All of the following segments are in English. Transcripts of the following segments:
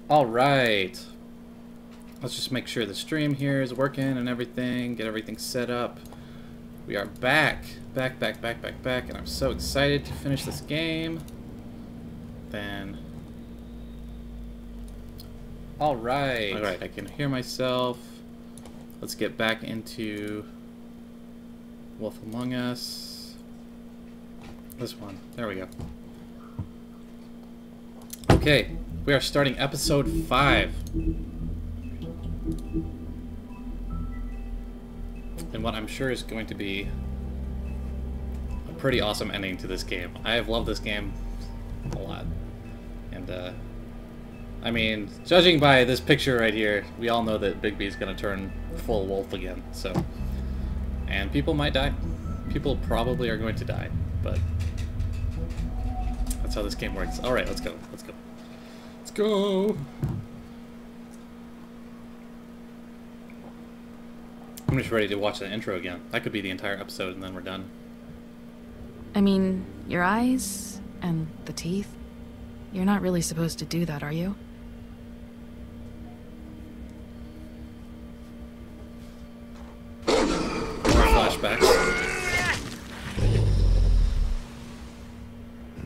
All right. Let's just make sure the stream here is working and everything. Get everything set up. We are back. Back. And I'm so excited to finish this game. Then... Alright. Alright, I can hear myself. Let's get back into Wolf Among Us. This one. There we go. Okay. We are starting episode 5. And what I'm sure is going to be a pretty awesome ending to this game. I have loved this game a lot. And, I mean, judging by this picture right here, we all know that Bigby is going to turn full wolf again, so... And people might die. People probably are going to die, but... That's how this game works. Alright, let's go. Let's go. Let's go! I'm just ready to watch the intro again. That could be the entire episode and then we're done. I mean, your eyes and the teeth. You're not really supposed to do that, are you? More flashbacks.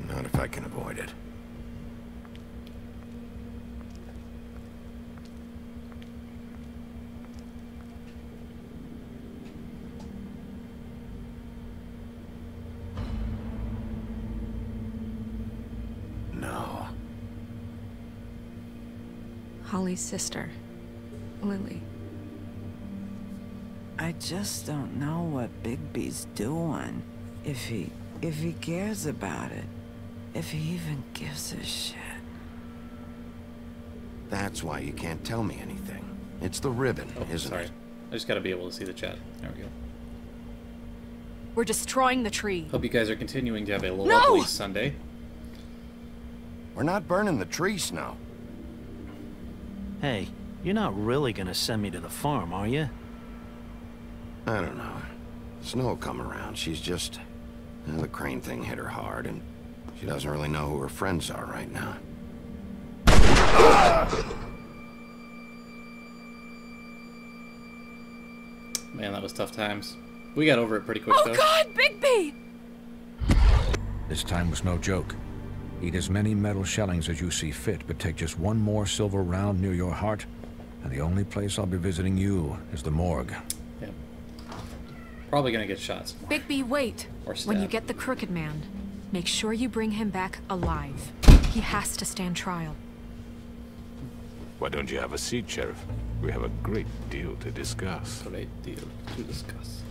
Not if I can avoid it. No. Holly's sister, Lily. I just don't know what Bigby's doing. If he cares about it. If he even gives a shit. That's why you can't tell me anything. It's the ribbon, isn't sorry. it? I just gotta be able to see the chat. There we go. We're destroying the tree. Hope you guys are continuing to have a lovely Sunday. We're not burning the tree, Snow. Hey, you're not really gonna send me to the farm, are you? I don't know. Snow will come around. She's just... the crane thing hit her hard, and she doesn't really know who her friends are right now. Man, that was tough times. We got over it pretty quick, though. Oh God, Bigby! This time was no joke. Eat as many metal shellings as you see fit, but take just one more silver round near your heart, and the only place I'll be visiting you is the morgue. Yep. Probably gonna get shot somewhere. Bigby, wait. Or stabbed. When you get the Crooked Man, make sure you bring him back alive. He has to stand trial. Why don't you have a seat, Sheriff? We have a great deal to discuss. Great deal to discuss.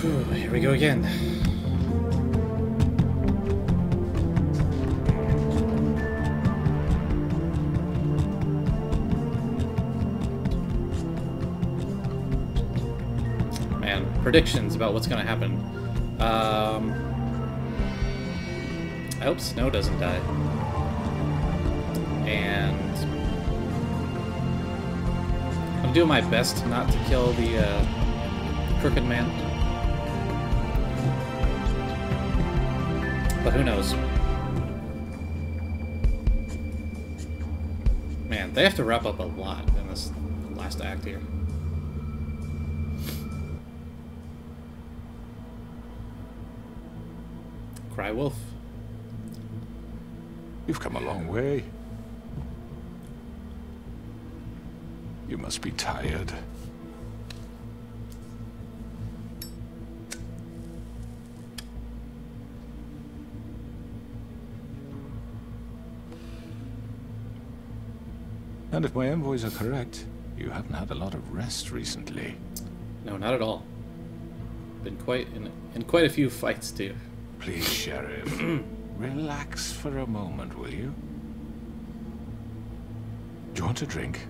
Whew, here we go again. Man, predictions about what's gonna happen. I hope Snow doesn't die. And I'm doing my best not to kill the Crooked Man. But who knows? Man, they have to wrap up a lot in this last act here. Cry Wolf. You've come a long way. You must be tired. And if my envoys are correct, you haven't had a lot of rest recently. No, not at all. Been quite in quite a few fights too. Please, Sheriff, relax for a moment, will you? Do you want a drink?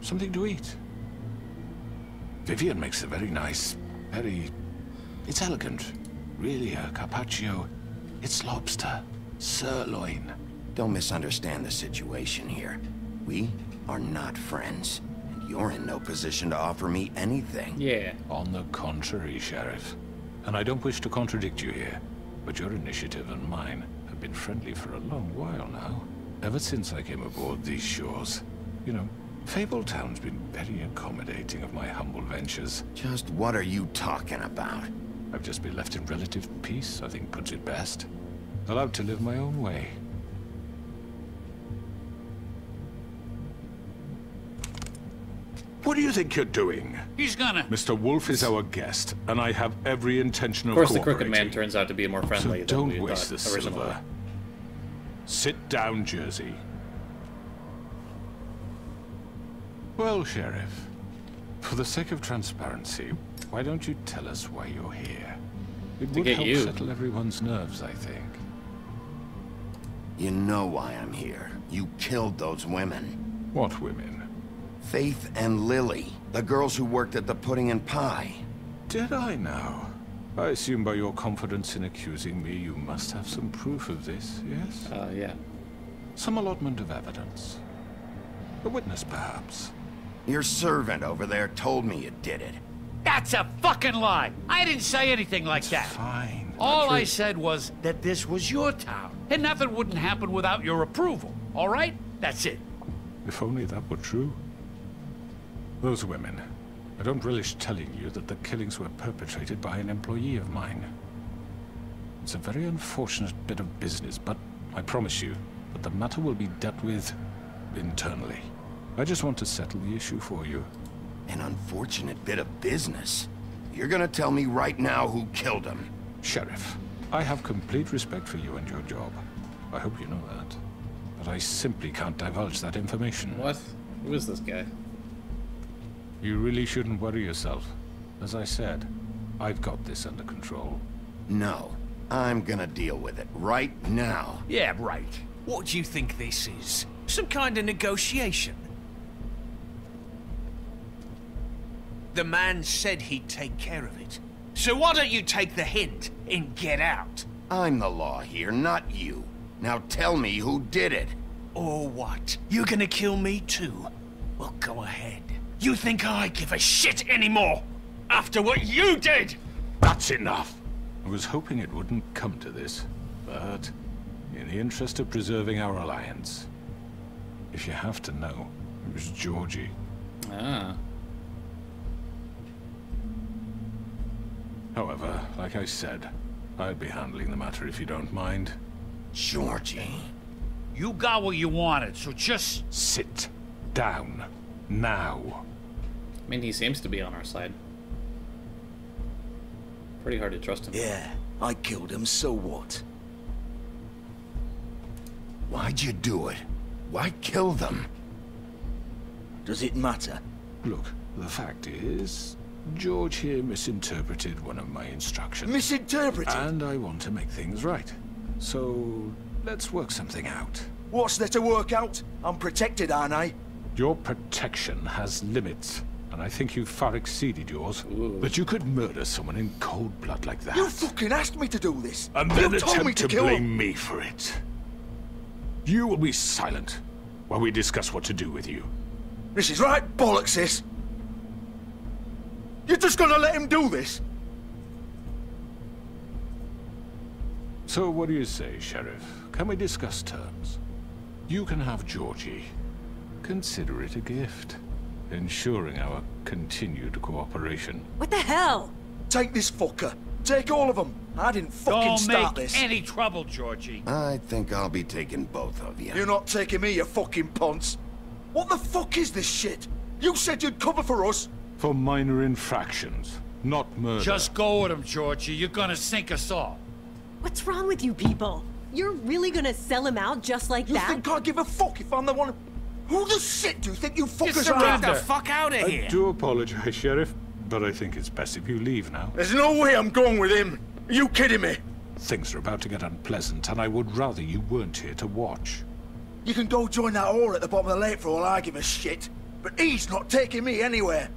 Something to eat? Vivian makes a very nice, it's elegant. Really a carpaccio. It's lobster, sirloin. Don't misunderstand the situation here. We are not friends, and you're in no position to offer me anything. Yeah. On the contrary, Sheriff. And I don't wish to contradict you here, but your initiative and mine have have been friendly for a long while now. Ever since I came aboard these shores. You know, Fabletown's been very accommodating of my humble ventures. Just what are you talking about? I've just been left in relative peace, I think puts it best. Allowed to live my own way. What do you think you're doing? He's gonna... Mr. Wolf is our guest, and I have every intention of course, the cooperating. Crooked Man turns out to be more friendly So than don't we waste thought the originally. silver. Sit down, Jersey. Well, Sheriff, for the sake of transparency, why don't you tell us why you're here? It would get help you. settle everyone's nerves, I think. You know why I'm here. You killed those women. What women? Faith and Lily, the girls who worked at the Pudding and Pie. Did I now? I assume by your confidence in accusing me, you must have some proof of this, yes? Yeah. Some allotment of evidence. A witness, perhaps. Your servant over there told me you did it. That's a fucking lie! I didn't say anything like that. Fine. All I said was that this was your town, and nothing wouldn't happen without your approval, all right? That's it. If only that were true. Those women. I don't relish telling you that the killings were perpetrated by an employee of mine. It's a very unfortunate bit of business, but I promise you that the matter will be dealt with internally. I just want to settle the issue for you. An unfortunate bit of business. You're gonna tell me right now who killed him. Sheriff, I have complete respect for you and your job. I hope you know that. But I simply can't divulge that information. What? Who is this guy? You really shouldn't worry yourself. As I said, I've got this under control. No, I'm gonna deal with it right now. Yeah, right. What do you think this is? Some kind of negotiation? The man said he'd take care of it. So why don't you take the hint and get out? I'm the law here, not you. Now tell me who did it. Or what? You gonna kill me too? Well, go ahead. You think I give a shit anymore? After what you did? That's enough! I was hoping it wouldn't come to this, but in the interest of preserving our alliance, if you have to know, it was Georgie. Ah. However, like I said, I'd be handling the matter if you don't mind. Georgie. You got what you wanted, so just... Sit down. Now. I mean, he seems to be on our side. Pretty hard to trust him. Yeah, I killed him, so what? Why'd you do it? Why kill them? Does it matter? Look, the fact is, George here misinterpreted one of my instructions. Misinterpreted? And I want to make things right. So, let's work something out. What's there to work out? I'm protected, aren't I? Your protection has limits, and I think you've far exceeded yours. Ooh. But you could murder someone in cold blood like that. You fucking asked me to do this! And then you told me attempt to to kill blame him. me for it. You will be silent while we discuss what to do with you. This is right bollocks, this! You're just gonna let him do this? So what do you say, Sheriff? Can we discuss terms? You can have Georgie. Consider it a gift, ensuring our continued cooperation. What the hell? Take this fucker. Take all of them. I didn't fucking Don't start make this. any trouble, Georgie. I think I'll be taking both of you. You're not taking me, you fucking ponce. What the fuck is this shit? You said you'd cover for us. For minor infractions, not murder. Just go with him, Georgie. You're gonna sink us all. What's wrong with you people? You're really gonna sell him out just like You that? think I give a fuck if I'm the one? Who the shit do you think you fuckers surrender. are? The fuck out of I do apologize, Sheriff, but I think it's best if you leave now. There's no way I'm going with him. Are you kidding me? Things are about to get unpleasant, and I would rather you weren't here to watch. You can go join that whore at the bottom of the lake for all I give a shit. But he's not taking me anywhere.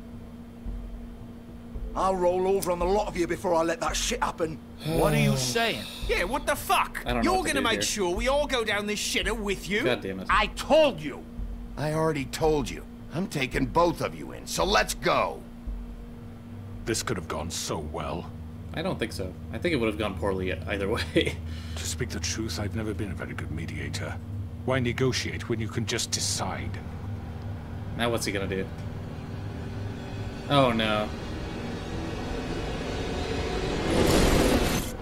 I'll roll over on the lot of you before I let that shit happen. What are you saying? Yeah, what the fuck? I don't know You're what to gonna do make here. sure we all go down this shitter with you? God damn it. I told you. I already told you. I'm taking both of you in, so let's go. This could have gone so well. I don't think so. I think it would have gone poorly either way. To speak the truth, I've never been a very good mediator. Why negotiate when you can just decide? Now what's he gonna do? Oh no.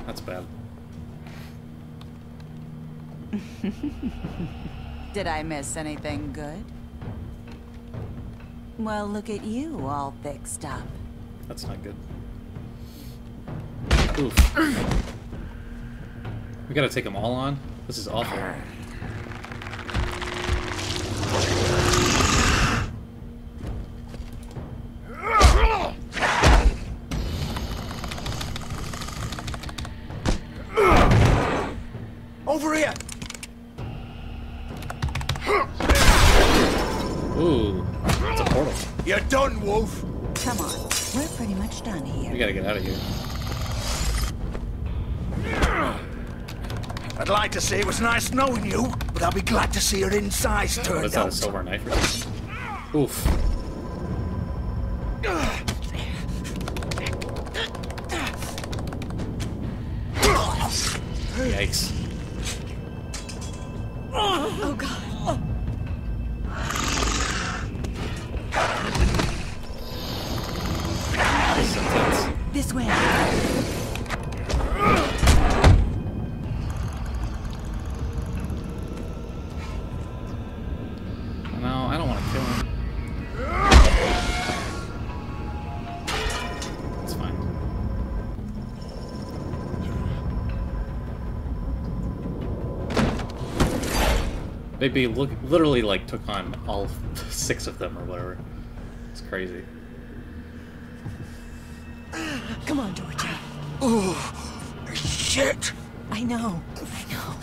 That's bad. Did I miss anything good? Well, look at you, all fixed up. That's not good. Oof. We gotta take them all on? This is awful. Over here! Ooh, it's a portal. You're done, Wolf! Come on, we're pretty much done here. We gotta get out of here. I'd like to say it was nice knowing you, but I'll be glad to see your insides What turned is that, a out. silver knife or something? Oof. Yikes. Oh god. This is intense. This way. No, I don't want to kill him. It's fine. They literally like took on all 6 of them or whatever. It's crazy. Come on, Georgia. Oh, shit! I know. I know.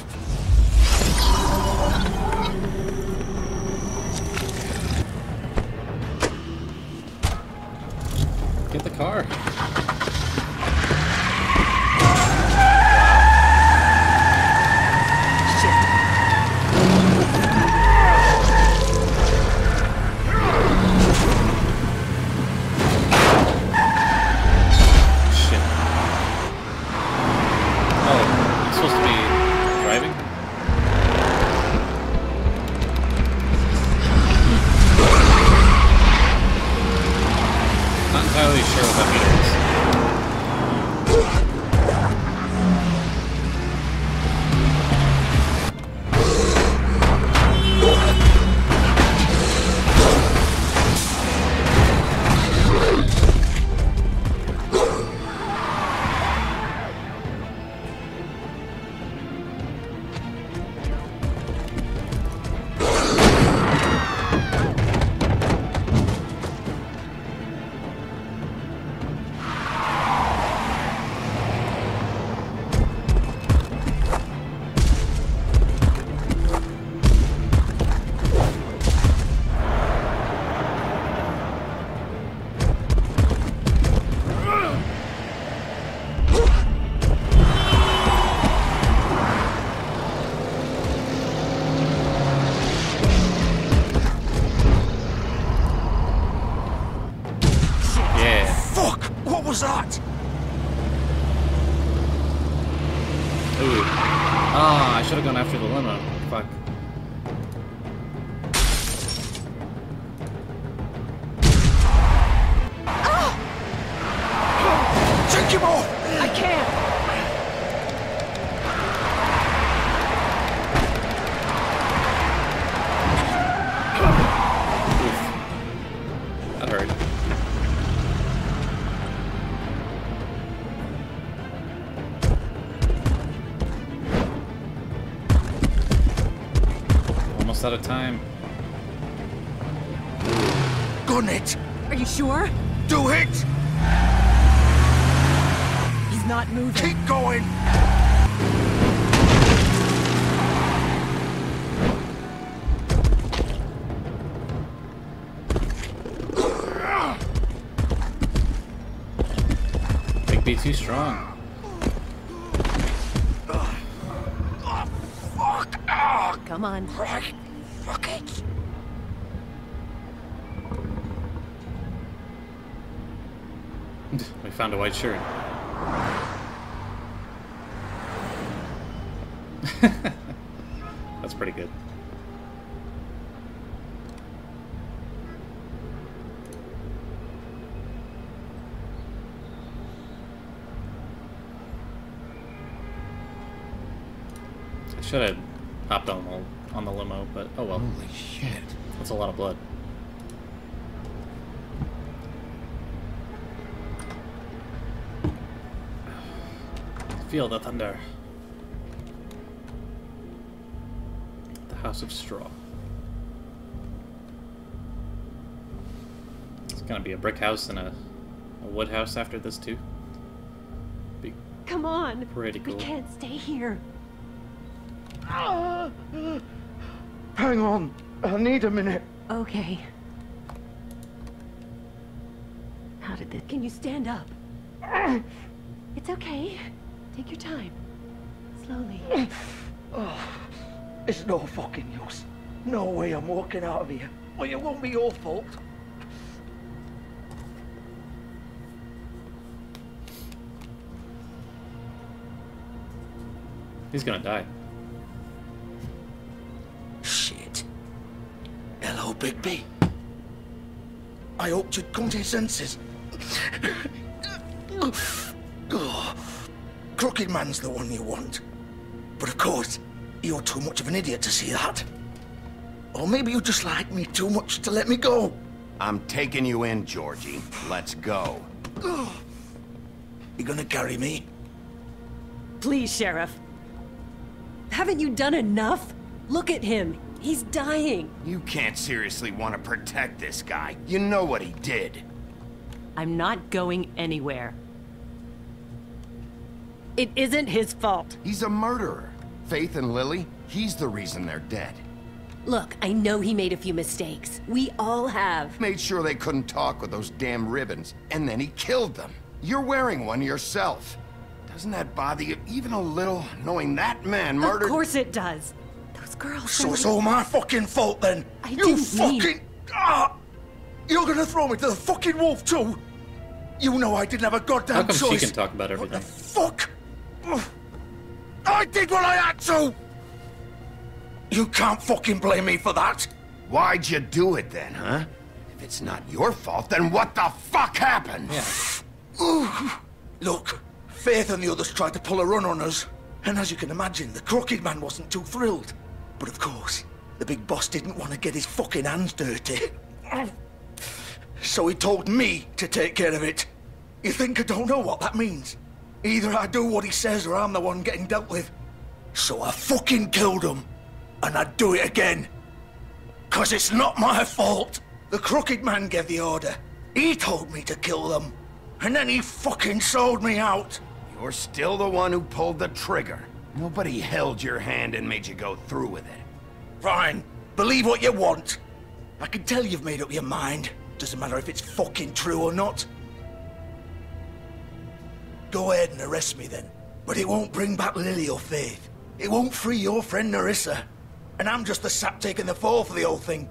Get the car. was that? Ooh. Ah, I should have gone after the limo. Fuck. Take him off! I can't! That hurt. Almost out of time. Gun it! Are you sure? Do it! He's not moving. Keep going! Big B too strong. Come on. Right. Fuck it. We found a white shirt. That's pretty good. I should have hopped on the limo, but oh well. Holy shit. That's a lot of blood. Feel the thunder. The House of Straw. It's gonna be a brick house and a wood house after this too. Be Come on. pretty cool. We can't stay here. Hang on. I need a minute. Okay. How did this... Can you stand up? It's okay. Take your time. Slowly. It's no fucking use. No way I'm walking out of here. Well, it won't be your fault. He's gonna die. Shit. Hello, Bigby. I hoped you'd come to your senses. Oh, Crooked Man's the one you want. But of course, you're too much of an idiot to see that. Or maybe you just like me too much to let me go. I'm taking you in, Georgie. Let's go. You gonna carry me? Please, Sheriff. Haven't you done enough? Look at him. He's dying. You can't seriously want to protect this guy. You know what he did. I'm not going anywhere. It isn't his fault. He's a murderer. Faith and Lily, he's the reason they're dead. Look, I know he made a few mistakes. We all have. Made sure they couldn't talk with those damn ribbons, and then he killed them. You're wearing one yourself. Doesn't that bother you even a little, knowing that man murdered... Of course it does. Those girls... So it's all my fucking fault then? You fucking... You're gonna throw me to the fucking wolf too? You know I didn't have a goddamn How come choice. she can talk about everything? Fuck! I did what I had to! You can't fucking blame me for that! Why'd you do it then, huh? If it's not your fault, then what the fuck happened? Yeah. Look, Faith and the others tried to pull a run on us. And as you can imagine, the Crooked Man wasn't too thrilled. But of course, the big boss didn't want to get his fucking hands dirty. So he told me to take care of it. You think I don't know what that means? Either I do what he says or I'm the one getting dealt with. So I fucking killed him. And I'd do it again. 'Cause it's not my fault. The Crooked Man gave the order. He told me to kill them. And then he fucking sold me out. You're still the one who pulled the trigger. Nobody held your hand and made you go through with it. Fine. Believe what you want. I can tell you've made up your mind. Doesn't matter if it's fucking true or not. Go ahead and arrest me then. But it won't bring back Lily or Faith. It won't free your friend Nerissa. And I'm just the sap taking the fall for the whole thing.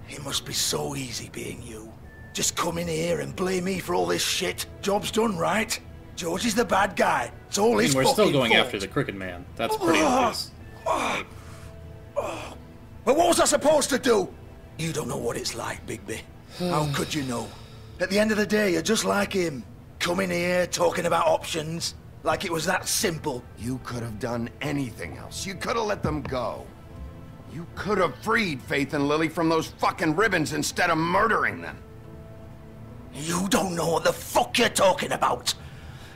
It must be so easy being you. Just come in here and blame me for all this shit. Job's done, right? George is the bad guy. It's all his We're fucking still going fault. after the Crooked Man. That's pretty obvious. But what was I supposed to do? You don't know what it's like, Bigby. How could you know? At the end of the day, you're just like him. Coming here, talking about options. Like it was that simple. You could have done anything else. You could have let them go. You could have freed Faith and Lily from those fucking ribbons instead of murdering them. You don't know what the fuck you're talking about.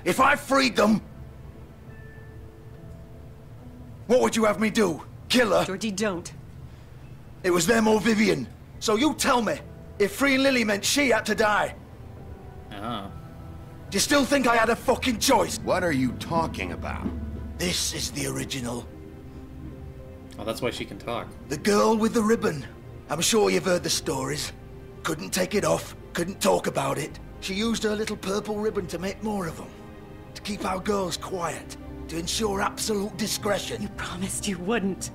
If I freed them... What would you have me do? Kill her? Georgie, don't. It was them or Vivian. So you tell me, if freeing Lily meant she had to die, Oh. do you still think I had a fucking choice? What are you talking about? This is the original. Oh, that's why she can talk. The girl with the ribbon. I'm sure you've heard the stories. Couldn't take it off, couldn't talk about it. She used her little purple ribbon to make more of them. To keep our girls quiet. To ensure absolute discretion. You promised you wouldn't.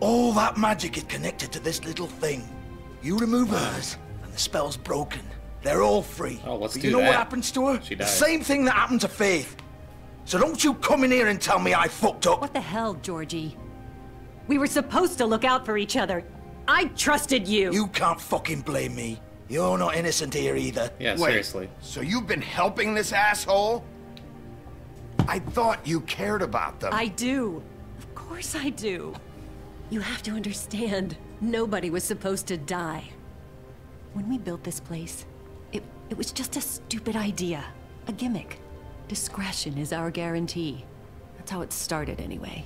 All that magic is connected to this little thing. You remove hers, and the spell's broken. They're all free. Oh, let's but do you know that. what happens to her? She The dies. same thing that happened to Faith. So don't you come in here and tell me I fucked up. What the hell, Georgie? We were supposed to look out for each other. I trusted you. You can't fucking blame me. You're not innocent here either. Yeah, Wait, seriously. so you've been helping this asshole? I thought you cared about them. I do. Of course I do. You have to understand, nobody was supposed to die. When we built this place, it was just a stupid idea. A gimmick. Discretion is our guarantee. That's how it started anyway.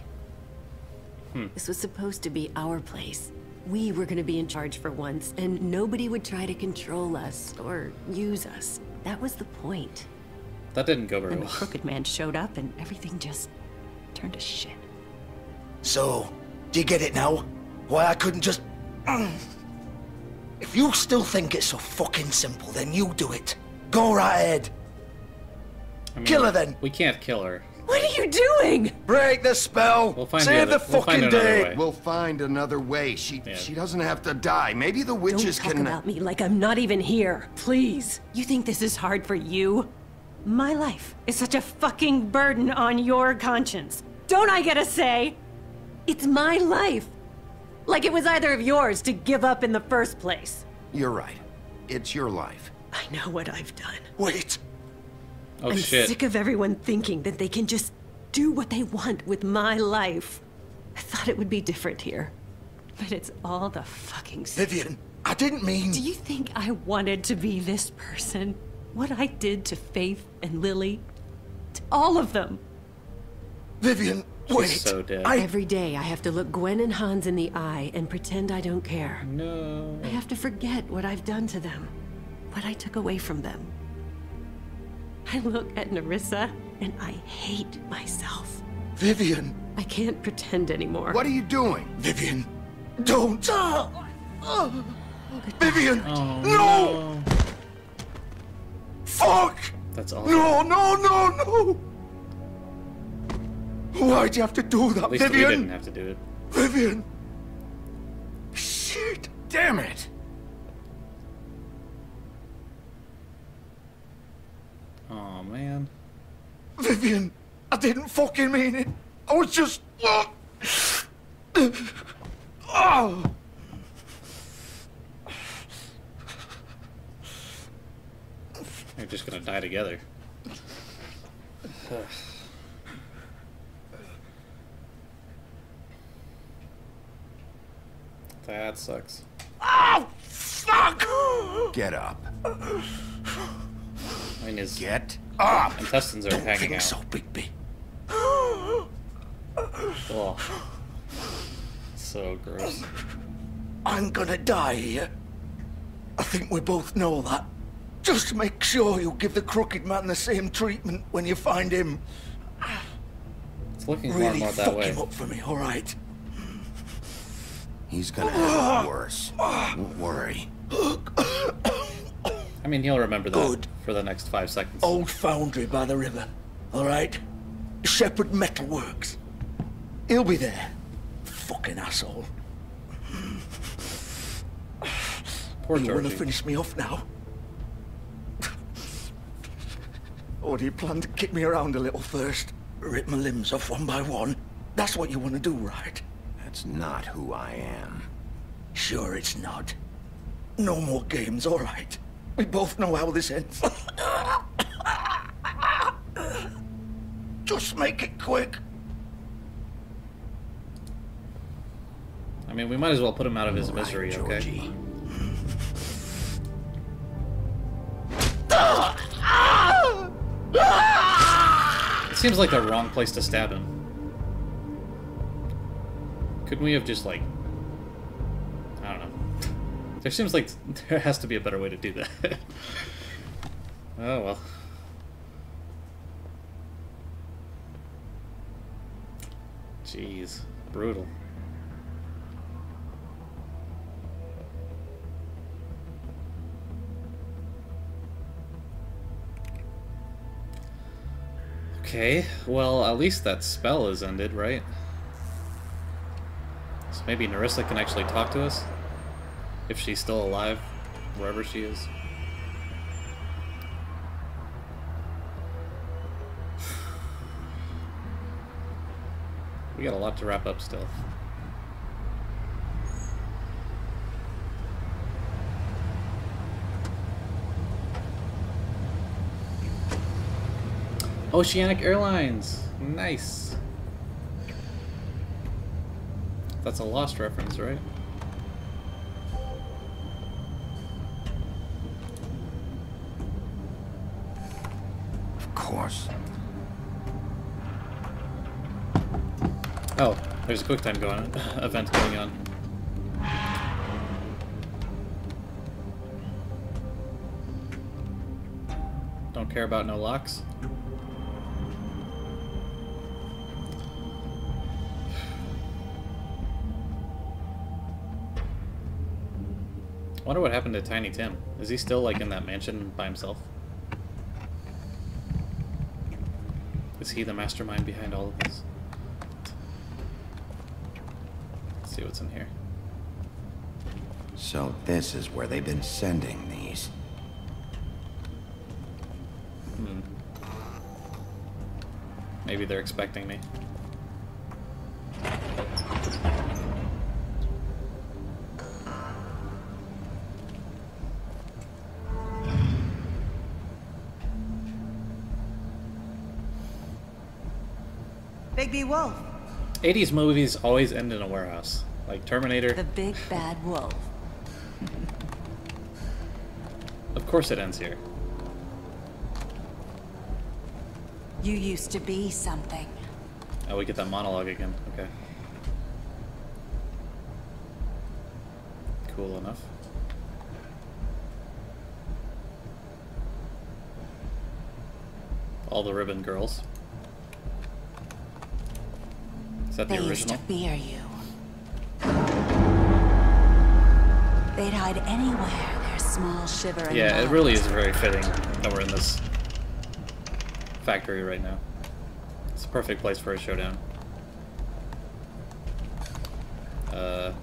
This was supposed to be our place. We were gonna be in charge for once, and nobody would try to control us or use us. That was the point. That didn't go very And the well. Crooked Man showed up, and everything just turned to shit. So, do you get it now? Why I couldn't just... If you still think it's so fucking simple, then you do it. Go right ahead. I mean, Kill her then. We can't kill her. What are you doing? Break the spell. We'll find Save the we'll find fucking another day. way. We'll find another way. She doesn't have to die. Maybe the witches Don't talk can... about me like I'm not even here, please. You think this is hard for you? My life is such a fucking burden on your conscience. Don't I get a say? It's my life. Like it was either of yours to give up in the first place. You're right. It's your life. I know what I've done. Wait. Oh, I'm shit. sick of everyone thinking that they can just do what they want with my life. I thought it would be different here. But it's all the fucking same. Vivian, I didn't mean... Do you think I wanted to be this person? What I did to Faith and Lily? To all of them? Vivian, wait. She's so dead. Every day I have to look Gwen and Hans in the eye and pretend I don't care. No. I have to forget what I've done to them. What I took away from them. I look at Nerissa and I hate myself. Vivian. I can't pretend anymore. What are you doing? Vivian, don't. Vivian, Oh, no! Fuck! That's all. No, no, no, no! Why'd you have to do that, At least Vivian? we didn't have to do it. Vivian! Shit! Damn it! Oh man. Vivian, I didn't fucking mean it. I was just... Oh! We're just gonna die together. That sucks. Oh, fuck! Get up. I mean, his Get up! intestines are Don't hanging think out. so, Bigby. Oh. So gross. I'm gonna die here. I think we both know that. Just make sure you give the Crooked Man the same treatment when you find him. It's looking more and Really more that fuck way. him up for me, all right? He's gonna have it worse. Don't worry. I mean, he'll remember that Good. for the next 5 seconds. Old foundry by the river, all right? Shepherd Metalworks. He'll be there. Fucking asshole. Poor You wanna Georgie. finish me off now? Or do you plan to kick me around a little first? Rip my limbs off one by one? That's what you want to do, right? That's not who I am. Sure it's not. No more games, all right? We both know how this ends. Just make it quick. I mean, we might as well put him out of his All right, misery, Georgie. okay? It seems like the wrong place to stab him. Couldn't we have just, like... I don't know. There seems like there has to be a better way to do that. Oh, well. Jeez. Brutal. Okay, well, at least that spell is ended, right? So maybe Nerissa can actually talk to us? If she's still alive, wherever she is. We got a lot to wrap up still. Oceanic Airlines! Nice! That's a Lost reference, right? Of course. Oh, there's a QuickTime event going on. Don't care about no locks. Wonder what happened to Tiny Tim. Is he still like in that mansion by himself? Is he the mastermind behind all of this? Let's see what's in here. So this is where they've been sending these. Maybe they're expecting me. Bigby Wolf. 80s movies always end in a warehouse. Like Terminator. The big bad wolf. Of course it ends here. You used to be something. Oh, we get that monologue again. Okay. Cool enough. All the Ribbon Girls. Is that the They used to original? fear you. They'd hide anywhere their small shivering Yeah, it dogs. really is very fitting that we're in this factory right now. It's a perfect place for a showdown.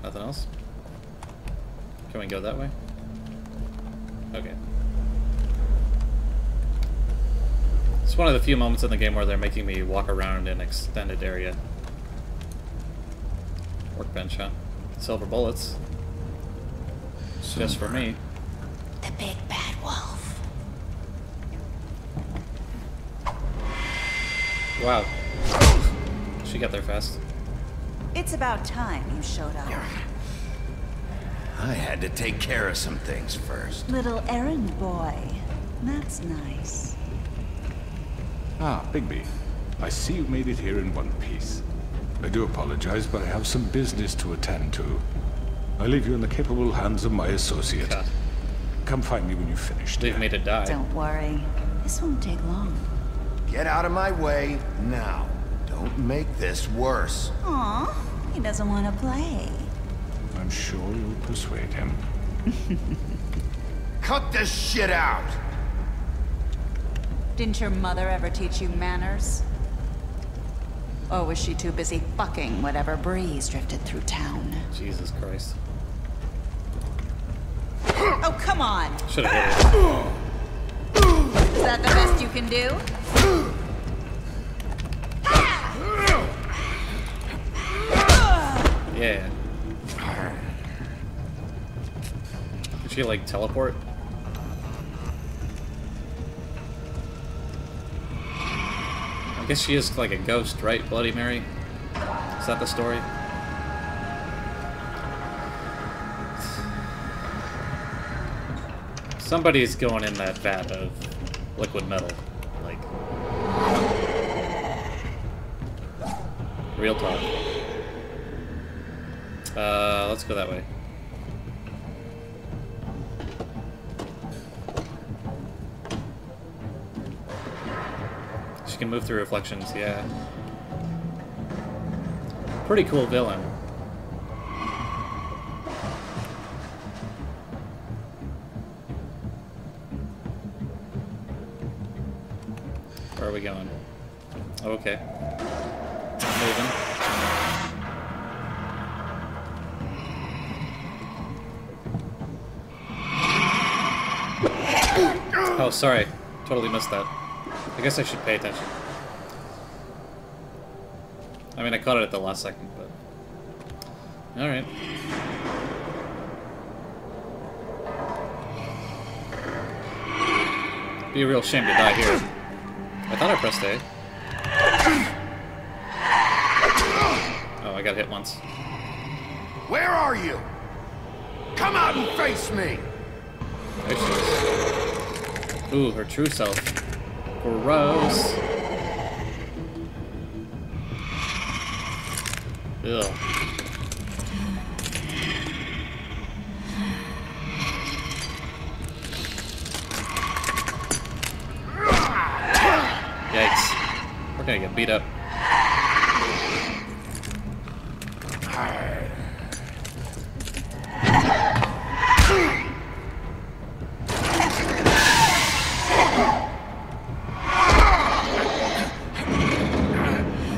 Nothing else? Can we go that way? Okay. It's one of the few moments in the game where they're making me walk around an extended area. Workbench, huh? Silver bullets. Just for me. The big bad wolf. Wow. She got there fast. It's about time you showed up. I had to take care of some things first. Little errand boy. That's nice. Ah, Bigby. I see you made it here in one piece. I do apologize, but I have some business to attend to. I leave you in the capable hands of my associate. God. Come find me when you've finished. Leave me to die. Don't worry. This won't take long. Get out of my way now. Don't make this worse. Aw, he doesn't want to play. I'm sure you'll persuade him. Cut this shit out! Didn't your mother ever teach you manners? Or was she too busy fucking whatever breeze drifted through town? Jesus Christ. Oh, come on! Should have hit it. Is that the best you can do? Yeah. Did she like teleport? I guess she is like a ghost, right, Bloody Mary? Is that the story? Somebody's going in that vat of liquid metal. Like. Real talk. Let's go that way. She can move through reflections, yeah. Pretty cool villain. Where are we going? Oh, okay. Moving. Oh, sorry. Totally missed that. I guess I should pay attention. I mean, I caught it at the last second, but... Alright. Be a real shame to die here. I thought I pressed A. Oh, I got hit once. Where are you? Come out and face me! There she is. Ooh, her true self. Gross. Ugh. Yikes. We're gonna get beat up.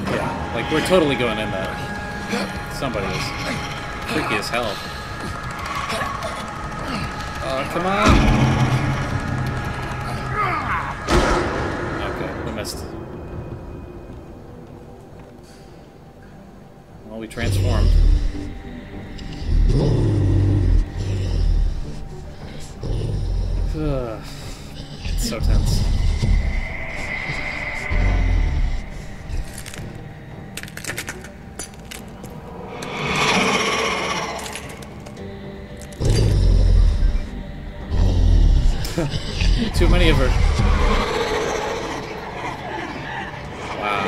Yeah, like we're totally going in there. Somebody is freaky as hell. Oh, come on! Okay, we missed. Well, we transformed. It's so tense. Too many of her. Wow.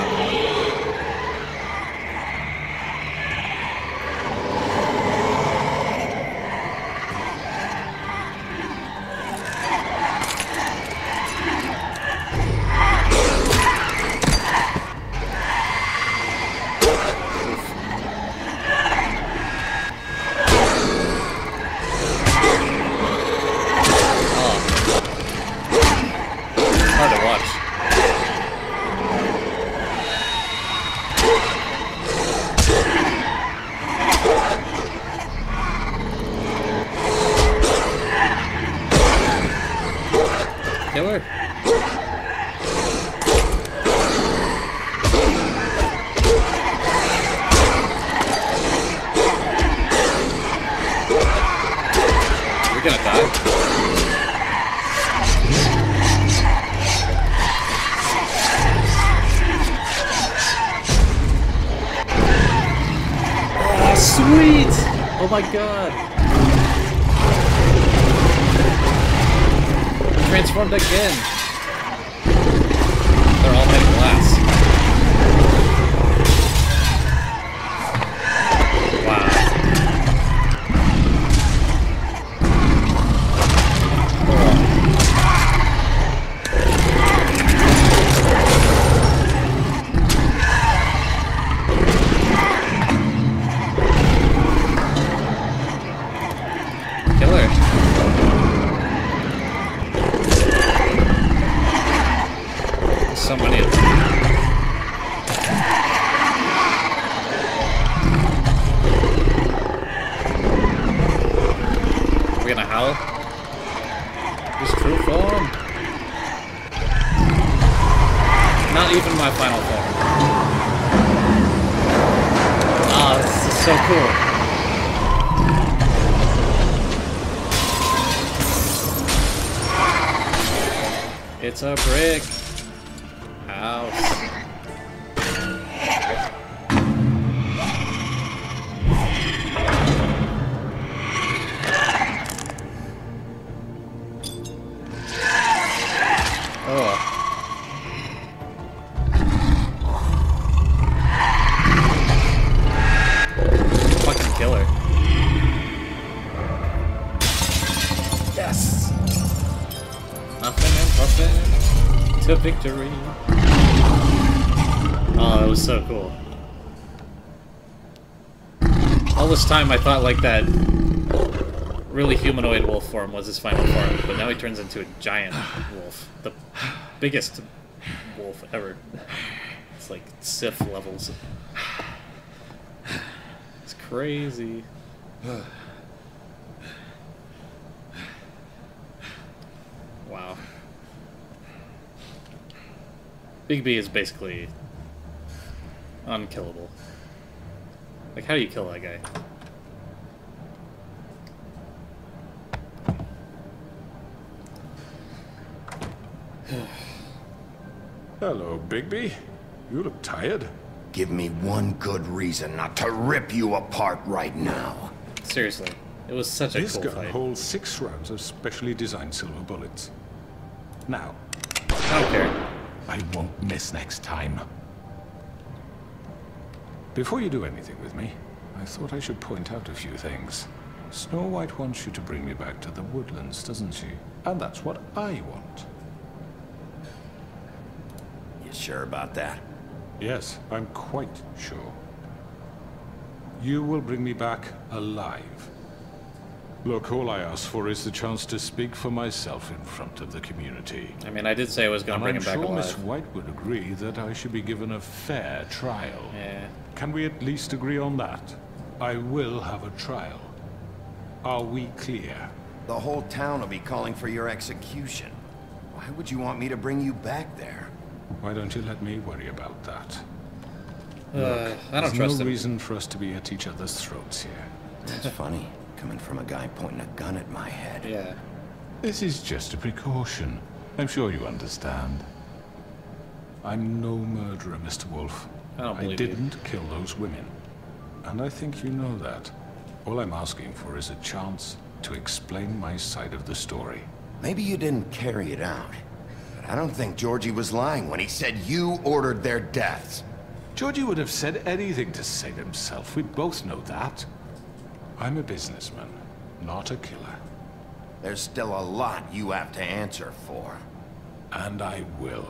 Killer. We're gonna die. Oh, sweet! Oh my god. Transformed again. They're all hitting glass. Wow. Killer. So many of them. We're gonna howl. His true form. Not even my final form. Ah, this is so cool. It's a brick house. Oh. Fucking killer. Yes. Nothing and puffin' to victory. Oh, that was so cool. All this time I thought like that really humanoid wolf form was his final form, but now he turns into a giant wolf. The biggest wolf ever. It's like Sith levels. It's crazy. Wow. Big B is basically unkillable. Like, how do you kill that guy? Hello, Bigby. You look tired. Give me one good reason not to rip you apart right now. Seriously, it was such a This cool gun fight. holds 6 rounds of specially designed silver bullets. Now, I don't care. I won't miss next time. Before you do anything with me, I thought I should point out a few things. Snow White wants you to bring me back to the woodlands, doesn't she? And that's what I want. You sure about that? Yes, I'm quite sure. You will bring me back alive. Look, all I ask for is the chance to speak for myself in front of the community. I mean, I did say I was going to bring him back I'm sure alive. Miss White would agree that I should be given a fair trial. Yeah. Can we at least agree on that? I will have a trial. Are we clear? The whole town will be calling for your execution. Why would you want me to bring you back there? Why don't you let me worry about that? I don't There's trust no him. reason for us to be at each other's throats here. That's funny, coming from a guy pointing a gun at my head. Yeah. This is just a precaution. I'm sure you understand. I'm no murderer, Mr. Wolf. I don't believe you. didn't kill those women. And I think you know that. All I'm asking for is a chance to explain my side of the story. Maybe you didn't carry it out, but I don't think Georgie was lying when he said you ordered their deaths. Georgie would have said anything to save himself. We both know that. I'm a businessman, not a killer. There's still a lot you have to answer for. And I will,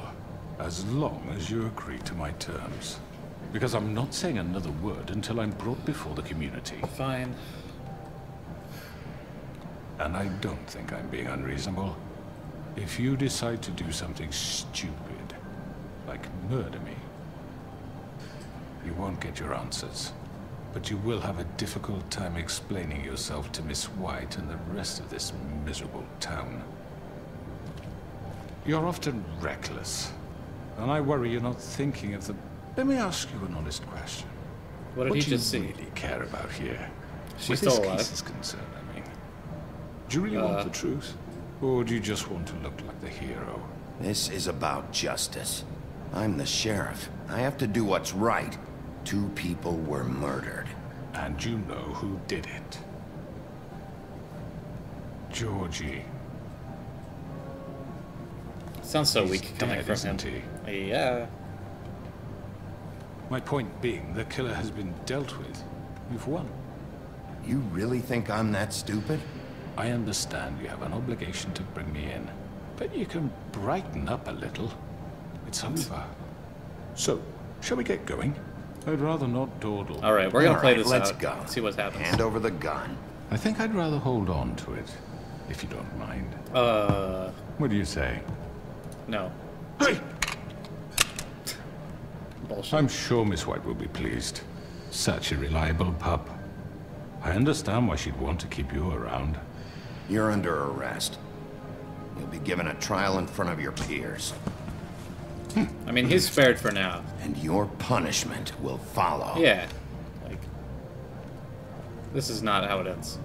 as long as you agree to my terms. Because I'm not saying another word until I'm brought before the community. Fine. And I don't think I'm being unreasonable. If you decide to do something stupid, like murder me, you won't get your answers. But you will have a difficult time explaining yourself to Miss White and the rest of this miserable town. You're often reckless, and I worry you're not thinking of the... Let me ask you an honest question. What did he just do see? you really care about here? She's Where still this alive. case is concerned, I mean. Do you really want the truth? Or do you just want to look like the hero? This is about justice. I'm the sheriff. I have to do what's right. 2 people were murdered. And you know who did it. Georgie. Sounds so He's weak coming dead, from isn't him. he? Yeah. My point being, the killer has been dealt with. You've won. You really think I'm that stupid? I understand you have an obligation to bring me in, but you can brighten up a little. It's over. So, shall we get going? I'd rather not dawdle. All right, we're gonna play All right, this let's out. go. See what happens. Hand over the gun. I think I'd rather hold on to it, if you don't mind. What do you say? No. Hey! Bullshit. I'm sure Miss White will be pleased. Such a reliable pup. I understand why she'd want to keep you around. You're under arrest. You'll be given a trial in front of your peers. I mean, he's spared for now. And your punishment will follow. Yeah. Like, this is not how it ends.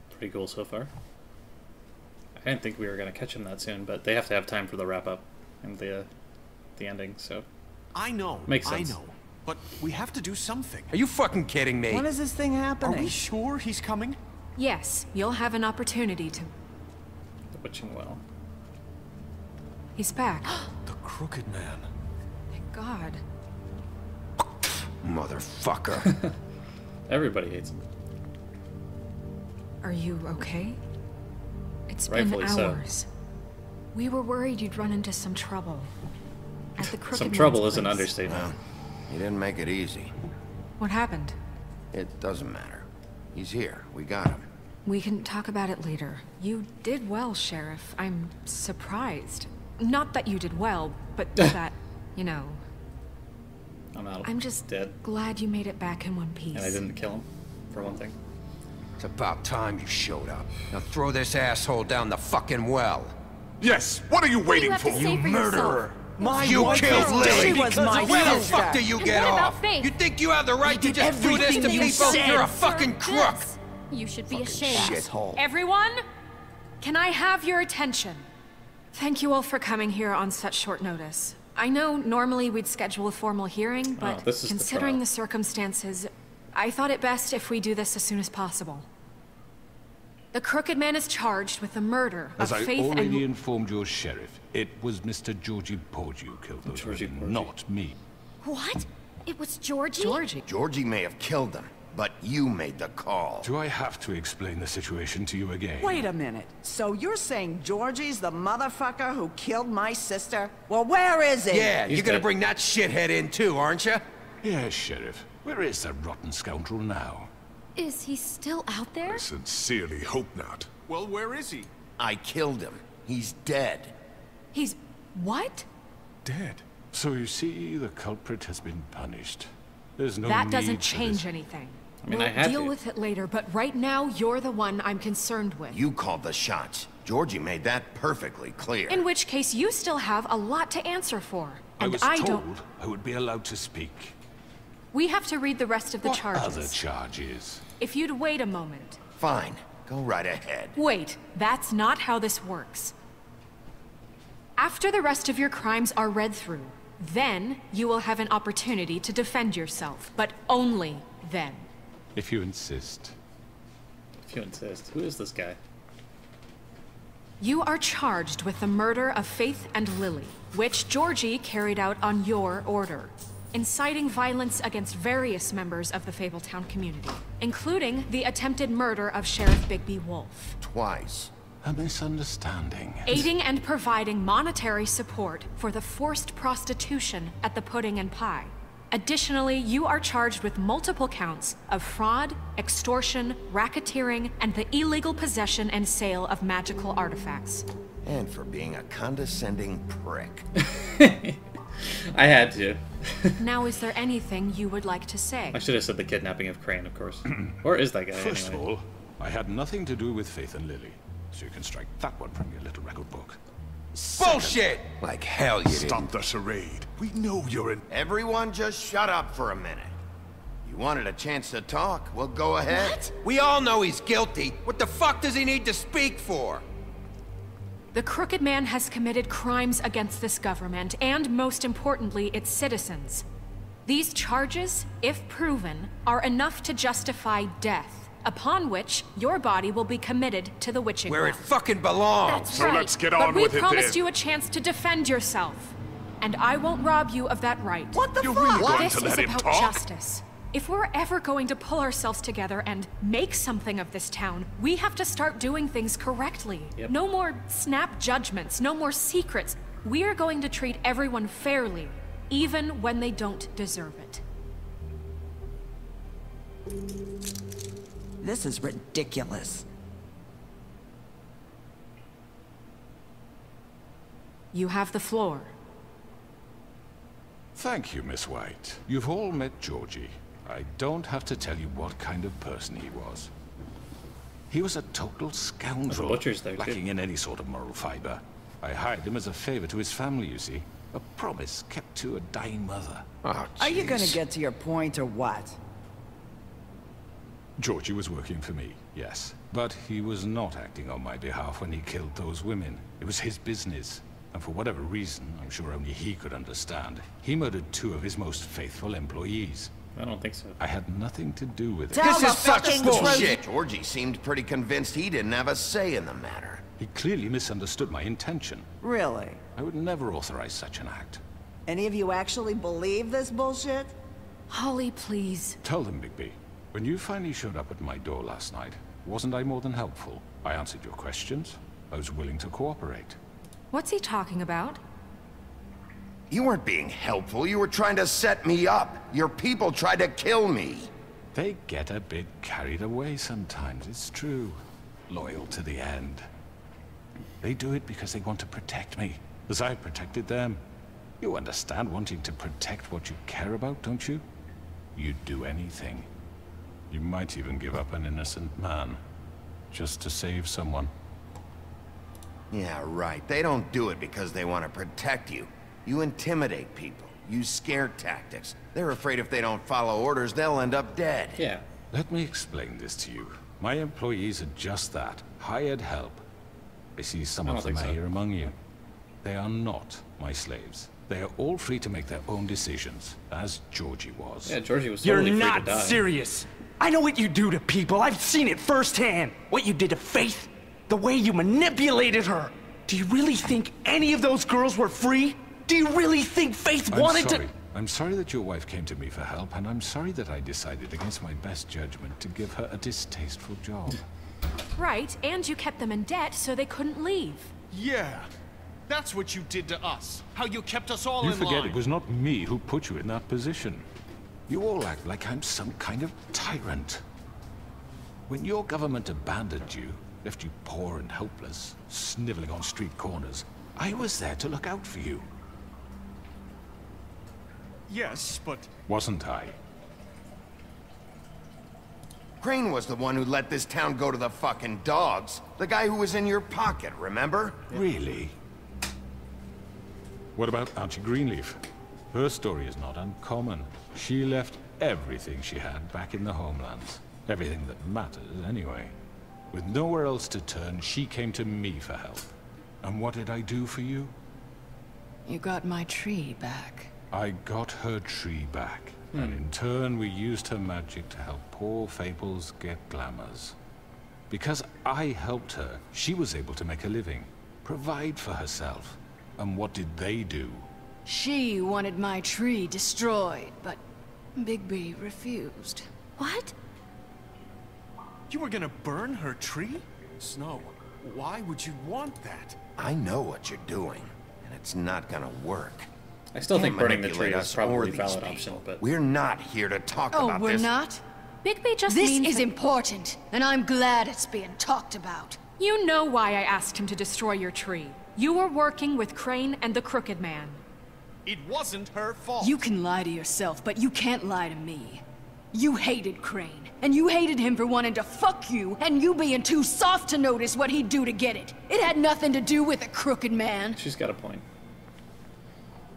Pretty cool so far. I didn't think we were going to catch him that soon, but they have to have time for the wrap-up and the ending, so... I know. Makes sense. I know. But we have to do something. Are you fucking kidding me? When is this thing happening? Are we sure he's coming? Yes, you'll have an opportunity to... The Witching Well. He's back. The Crooked Man. Thank God. Motherfucker. Everybody hates him. Are you okay? It's Rightfully been so. hours. We were worried you'd run into some trouble. At the Crooked Some trouble Man's is an place. understatement. Well, you didn't make it easy. What happened? It doesn't matter. He's here. We got him. We can talk about it later. You did well, Sheriff. I'm surprised. Not that you did well, but that, you know... I'm out. I'm just dead. glad you made it back in one piece. And I didn't kill him, for one thing. It's about time you showed up. Now throw this asshole down the fucking well. Yes, what are you waiting for? You murderer! You killed Lily! She was my Where the sister. fuck do you get off? You think you have the right to just do this to people? You're a fucking crook! You should be ashamed. Shithole. Everyone, can I have your attention? Thank you all for coming here on such short notice. I know normally we'd schedule a formal hearing, but considering the circumstances, I thought it best if we do this as soon as possible. The Crooked Man is charged with the murder of As Faith I and... already informed your sheriff, it was Mr. Georgie Porgy who killed those women, not me. What? It was Georgie? Georgie may have killed them, but you made the call. Do I have to explain the situation to you again? Wait a minute. So you're saying Georgie's the motherfucker who killed my sister? Well, where is he? Yeah, you're gonna bring that shithead in too, aren't you? Yes, Sheriff. Where is that rotten scoundrel now? Is he still out there? I sincerely hope not. Well, where is he? I killed him. He's dead. He's... what? Dead. So you see, the culprit has been punished. There's no That need doesn't for change this. anything. I mean, we'll I had deal to. with it later, but right now, you're the one I'm concerned with. You called the shots. Georgie made that perfectly clear. In which case, you still have a lot to answer for. And I was I told don't... I would be allowed to speak. We have to read the rest of the What charges. other charges? If you'd wait a moment. Fine. Go right ahead. Wait, that's not how this works. After the rest of your crimes are read through, then you will have an opportunity to defend yourself, but only then. If you insist. If you insist. Who is this guy? You are charged with the murder of Faith and Lily, which Georgie carried out on your order, inciting violence against various members of the Fabletown community, including the attempted murder of Sheriff Bigby Wolf. Twice. A misunderstanding. Aiding and providing monetary support for the forced prostitution at the Pudding and Pie. Additionally, you are charged with multiple counts of fraud, extortion, racketeering, and the illegal possession and sale of magical artifacts. And for being a condescending prick. I had to. Now, is there anything you would like to say? I should have said the kidnapping of Crane, of course. Or is that guy, First anyway? of all, I had nothing to do with Faith and Lily, so you can strike that one from your little record book. Bullshit! Like hell you Stop didn't. the charade. We know you're in... Everyone just shut up for a minute. You wanted a chance to talk? Well, go ahead. What? We all know he's guilty. What the fuck does he need to speak for? The Crooked Man has committed crimes against this government, and most importantly, its citizens. These charges, if proven, are enough to justify death, upon which your body will be committed to the witching Where it well. fucking belongs. That's So right. let's get but on we with it promised then. you a chance to defend yourself, and I won't rob you of that right. What the You're fuck? really going This to is let him about talk? justice. If we're ever going to pull ourselves together and make something of this town, we have to start doing things correctly. Yep. No more snap judgments, no more secrets. We are going to treat everyone fairly, even when they don't deserve it. This is ridiculous. You have the floor. Thank you, Miss White. You've all met Georgie. I don't have to tell you what kind of person he was. He was a total scoundrel, butcher's there, too. lacking in any sort of moral fiber. I hired him as a favor to his family, you see. A promise kept to a dying mother. Oh, Are you gonna jeez. get to your point or what? Georgie was working for me, yes. But he was not acting on my behalf when he killed those women. It was his business. And for whatever reason, I'm sure only he could understand, he murdered 2 of his most faithful employees. I don't think so. I had nothing to do with it. Tell This the is such fucking bullshit. Georgie seemed pretty convinced he didn't have a say in the matter. He clearly misunderstood my intention. Really? I would never authorize such an act. Any of you actually believe this bullshit? Holly, please. Tell them, Bigby. When you finally showed up at my door last night, wasn't I more than helpful? I answered your questions. I was willing to cooperate. What's he talking about? You weren't being helpful. You were trying to set me up. Your people tried to kill me. They get a bit carried away sometimes, it's true. Loyal to the end. They do it because they want to protect me, as I protected them. You understand wanting to protect what you care about, don't you? You'd do anything. You might even give up an innocent man, just to save someone. Yeah, right. They don't do it because they want to protect you. You intimidate people, use scare tactics. They're afraid if they don't follow orders, they'll end up dead. Yeah. Let me explain this to you. My employees are just that, hired help. I see some of them are here among you. They are not my slaves. They are all free to make their own decisions, as Georgie was. Yeah, Georgie was totally free to die. You're not serious! I know what you do to people. I've seen it firsthand. What you did to Faith. The way you manipulated her. Do you really think any of those girls were free? Do you really think Faith wanted to— I'm sorry that your wife came to me for help, and I'm sorry that I decided against my best judgment to give her a distasteful job. Right, and you kept them in debt so they couldn't leave. Yeah, that's what you did to us. How you kept us all in line. You forget it was not me who put you in that position. You all act like I'm some kind of tyrant. When your government abandoned you, left you poor and helpless, sniveling on street corners, I was there to look out for you. Yes, but... Wasn't I? Crane was the one who let this town go to the fucking dogs. The guy who was in your pocket, remember? Really? What about Auntie Greenleaf? Her story is not uncommon. She left everything she had back in the homelands. Everything that matters, anyway. With nowhere else to turn, she came to me for help. And what did I do for you? You got my tree back. I got her tree back. And in turn, we used her magic to help poor Fables get glamours. Because I helped her, she was able to make a living, provide for herself. And what did they do? She wanted my tree destroyed, but Bigby refused. What? You were gonna burn her tree? Snow, why would you want that? I know what you're doing, and it's not gonna work. I still think burning the tree is probably a valid option, but... We're not here to talk about this. Oh, we're not? Bigby just This means is important, and I'm glad it's being talked about. You know why I asked him to destroy your tree. You were working with Crane and the Crooked Man. It wasn't her fault. You can lie to yourself, but you can't lie to me. You hated Crane, and you hated him for wanting to fuck you, and you being too soft to notice what he'd do to get it. It had nothing to do with the Crooked Man. She's got a point.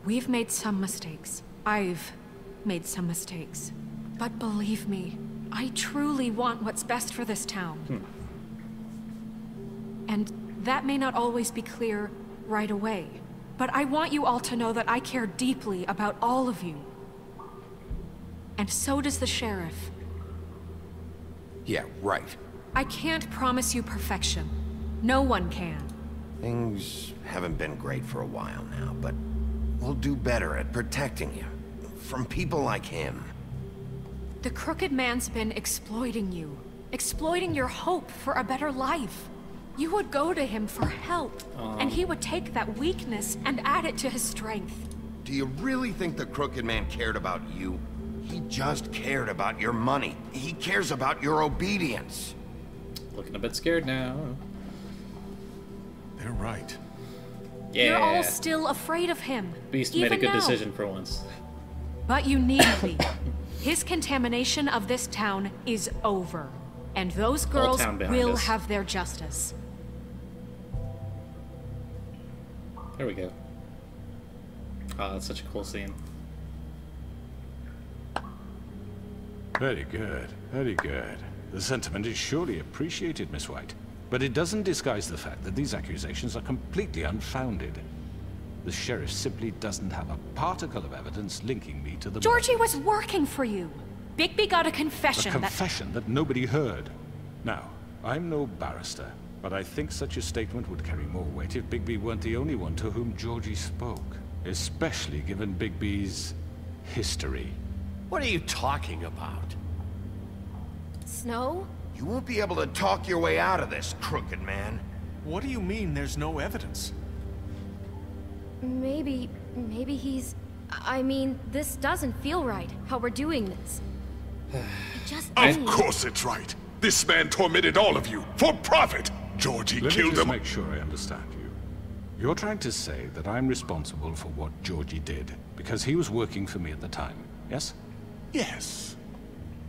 වෙ've made some mistakes. I've made some mistakes. But believe me, I truly want what's best for this town. And that may not always be clear right away. But I want you all to know that I care deeply about all of you. And so does the sheriff. Yeah, right. I can't promise you perfection. No one can. Things haven't been great for a while now, but we'll do better at protecting you. From people like him. The Crooked Man's been exploiting you. Exploiting your hope for a better life. You would go to him for help, and he would take that weakness and add it to his strength. Do you really think the Crooked Man cared about you? He just cared about your money. He cares about your obedience. Looking a bit scared now. They're right. Yeah. You're all still afraid of him. Beast made a good decision for once. But you needn't be. His contamination of this town is over. And those girls will have their justice. There we go. Oh, that's such a cool scene. Very good, very good. The sentiment is surely appreciated, Miss White. But it doesn't disguise the fact that these accusations are completely unfounded. The sheriff simply doesn't have a particle of evidence linking me to the... Georgie was working for you. Bigby got a confession. A confession that nobody heard. Now, I'm no barrister, but I think such a statement would carry more weight if Bigby weren't the only one to whom Georgie spoke. Especially given Bigby's history. What are you talking about? Snow? You won't be able to talk your way out of this, Crooked Man. What do you mean there's no evidence? Maybe he's... I mean, this doesn't feel right, how we're doing this. Of course it's right. This man tormented all of you, for profit! Georgie killed him. Let me just make sure I understand you. You're trying to say that I'm responsible for what Georgie did, because he was working for me at the time, yes? Yes.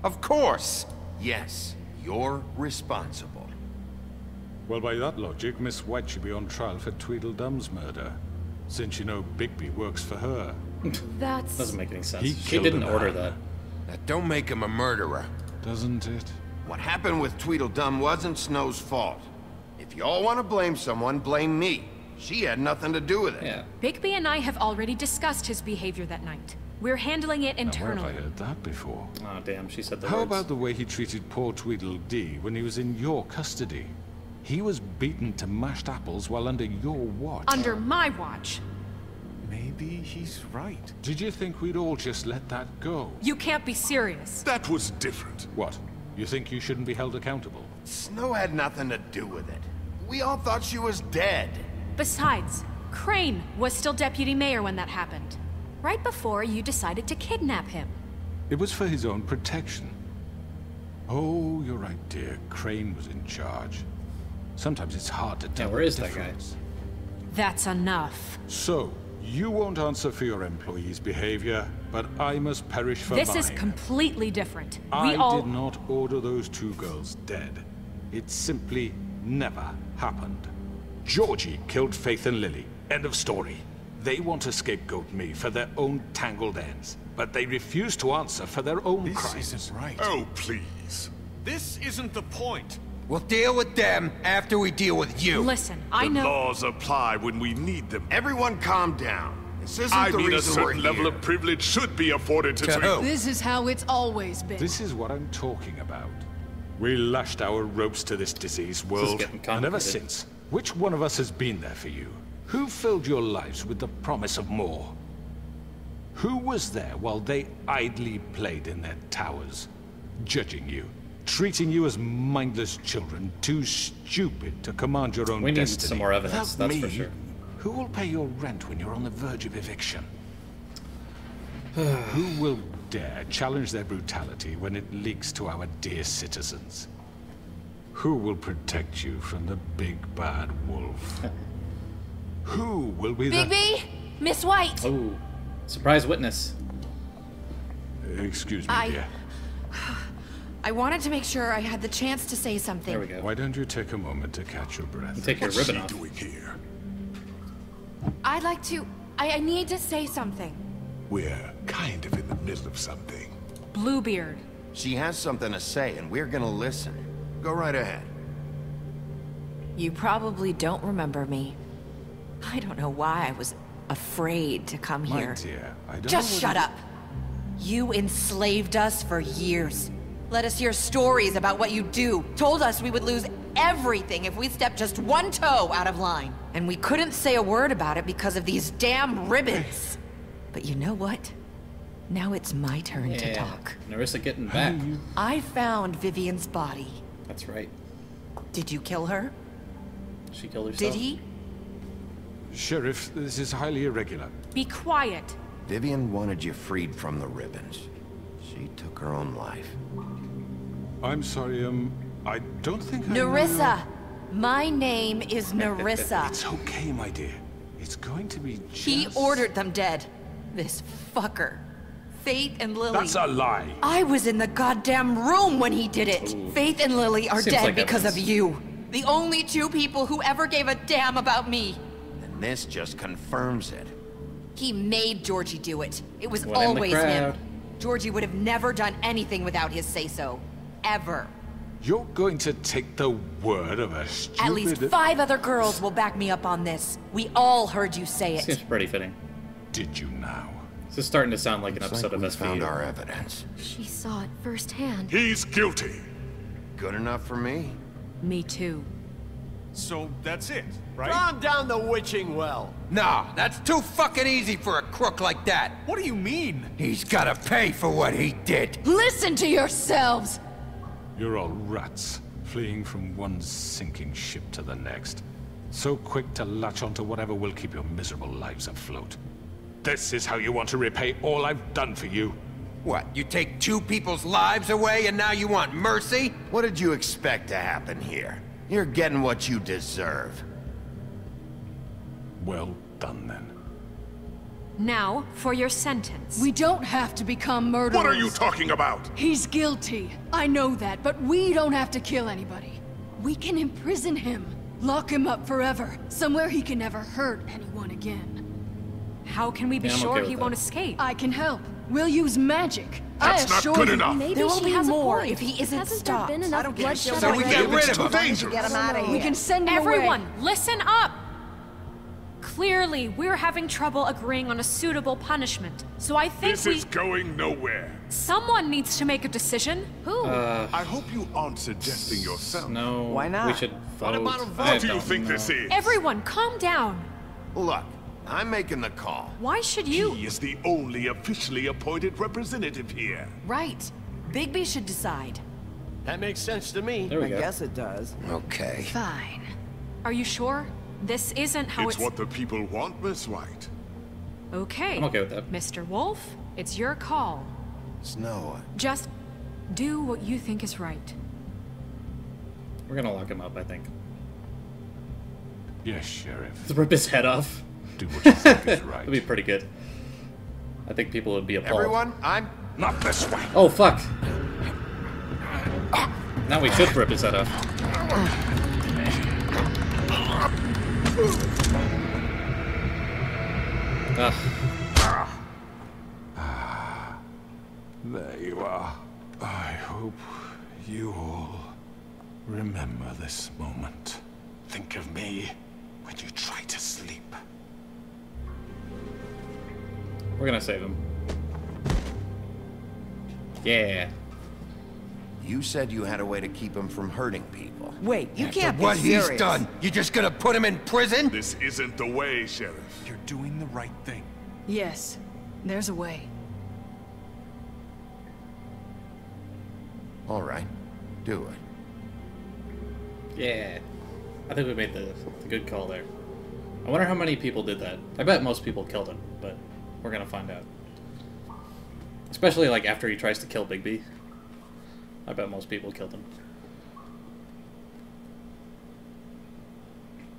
Of course. Yes, you're responsible. Well, by that logic, Miss White should be on trial for Tweedledum's murder, since you know Bigby works for her. That's... Doesn't make any sense. She didn't order that. That don't make him a murderer. Doesn't it? What happened with Tweedledum wasn't Snow's fault. If you all want to blame someone, blame me. She had nothing to do with it. Yeah. Bigby and I have already discussed his behavior that night. We're handling it internally. Where have I heard that before? Oh, damn, she said the How words. about the way he treated poor Tweedledee when he was in your custody? He was beaten to mashed apples while under your watch. Under my watch. Maybe he's right. Did you think we'd all just let that go? You can't be serious. That was different. What? You think you shouldn't be held accountable? Snow had nothing to do with it. We all thought she was dead. Besides, Crane was still deputy mayor when that happened. Right before you decided to kidnap him. It was for his own protection. Oh, you're right, dear. Crane was in charge. Sometimes it's hard to tell. Yeah, where is that guy? That's enough. So, you won't answer for your employees' behavior, but I must perish for mine. This is completely different. I did not order those two girls dead. It simply never happened. Georgie killed Faith and Lily. End of story. They want to scapegoat me for their own tangled ends, but they refuse to answer for their own crimes. This isn't right. Oh, please. This isn't the point. We'll deal with them after we deal with you. Listen, I know... The laws apply when we need them. Everyone calm down. This isn't the I mean, a reason we're certain level here. of privilege should be afforded to Tweedledum. This is how it's always been. This is what I'm talking about. We lashed our ropes to this diseased world, and ever since, which one of us has been there for you? Who filled your lives with the promise of more? Who was there while they idly played in their towers, judging you, treating you as mindless children, too stupid to command your own destiny? We need some more evidence, Without that's me, for sure. Who will pay your rent when you're on the verge of eviction? Who will dare challenge their brutality when it leaks to our dear citizens? Who will protect you from the big bad wolf? Who will be the... Bigby! Miss White! Oh, surprise witness. Excuse me, dear. I wanted to make sure I had the chance to say something. There we go. Why don't you take a moment to catch your breath? You take your ribbon off. Doing here? I'd like to... I need to say something. We're kind of in the middle of something. Bluebeard. She has something to say, and we're gonna listen. Go right ahead. You probably don't remember me. I don't know why I was afraid to come here. My dear, I don't Just shut up. You enslaved us for years. Let us hear stories about what you do. Told us we would lose everything if we stepped just one toe out of line. And we couldn't say a word about it because of these damn ribbons. But you know what? Now it's my turn to talk. Nerissa getting back. I found Vivian's body. That's right. Did you kill her? She killed herself. Did he? Sheriff, this is highly irregular. Be quiet. Vivian wanted you freed from the ribbons. She took her own life. I'm sorry, I don't think I Nerissa! My name is Nerissa. It's okay, my dear. It's going to be just... He ordered them dead. This fucker. Faith and Lily. That's a lie. I was in the goddamn room when he did it. Ooh. Faith and Lily are dead like because of you. The only two people who ever gave a damn about me. And this just confirms it. He made Georgie do it. It was always him. Georgie would have never done anything without his say-so. Ever. You're going to take the word of a stupid... At least 5 other girls will back me up on this. We all heard you say it. Seems pretty fitting. Did you now? This is starting to sound like an episode of SVU. Found our evidence. She saw it firsthand. He's guilty. Good enough for me. Me too. So that's it, right? Calm down the witching well. Nah, that's too fucking easy for a crook like that. What do you mean? He's gotta pay for what he did. Listen to yourselves! You're all rats, fleeing from one sinking ship to the next. So quick to latch onto whatever will keep your miserable lives afloat. This is how you want to repay all I've done for you? What, you take 2 people's lives away and now you want mercy? What did you expect to happen here? You're getting what you deserve. Well done, then. Now, for your sentence. We don't have to become murderers. What are you talking about? He's guilty. I know that, but we don't have to kill anybody. We can imprison him. Lock him up forever. Somewhere he can never hurt anyone again. How can we be sure he won't escape? I can help. We'll use magic. That's not good enough. Maybe there will be more if he isn't stopped. I don't get it. So we get rid of him. Dangerous. Get him out of here. We can send him Everyone, away. listen up! Clearly, we're having trouble agreeing on a suitable punishment. So I think this is going nowhere. Someone needs to make a decision. Who? I hope you aren't suggesting yourself. No. Why not? We should vote. What do you think this is? Everyone, calm down. Look, I'm making the call. Why should you? He is the only officially appointed representative here. Right. Bigby should decide. That makes sense to me. There we I go. guess it does. Okay. Fine. Are you sure? This isn't how It's what the people want, Miss White. Okay. I'm okay with that. Mr. Wolf, it's your call. Snow. Just do what you think is right. We're gonna lock him up, I think. Yes, Sheriff. Let's rip his head off. Do what you think is right. That'd be pretty good. I think people would be appalled. Everyone, I'm not this way. Oh, fuck. Now we should rip his head off. There you are. I hope you all remember this moment. Think of me when you try to sleep. We're gonna save him. Yeah. You said you had a way to keep him from hurting people. Wait, you can't be What serious. he's done, you just gonna put him in prison? This isn't the way, Sheriff. You're doing the right thing. Yes, there's a way. All right, do it. Yeah. I think we made the good call there. I wonder how many people did that. I bet most people killed him, but we're gonna find out. Especially like after he tries to kill Bigby. I bet most people killed him.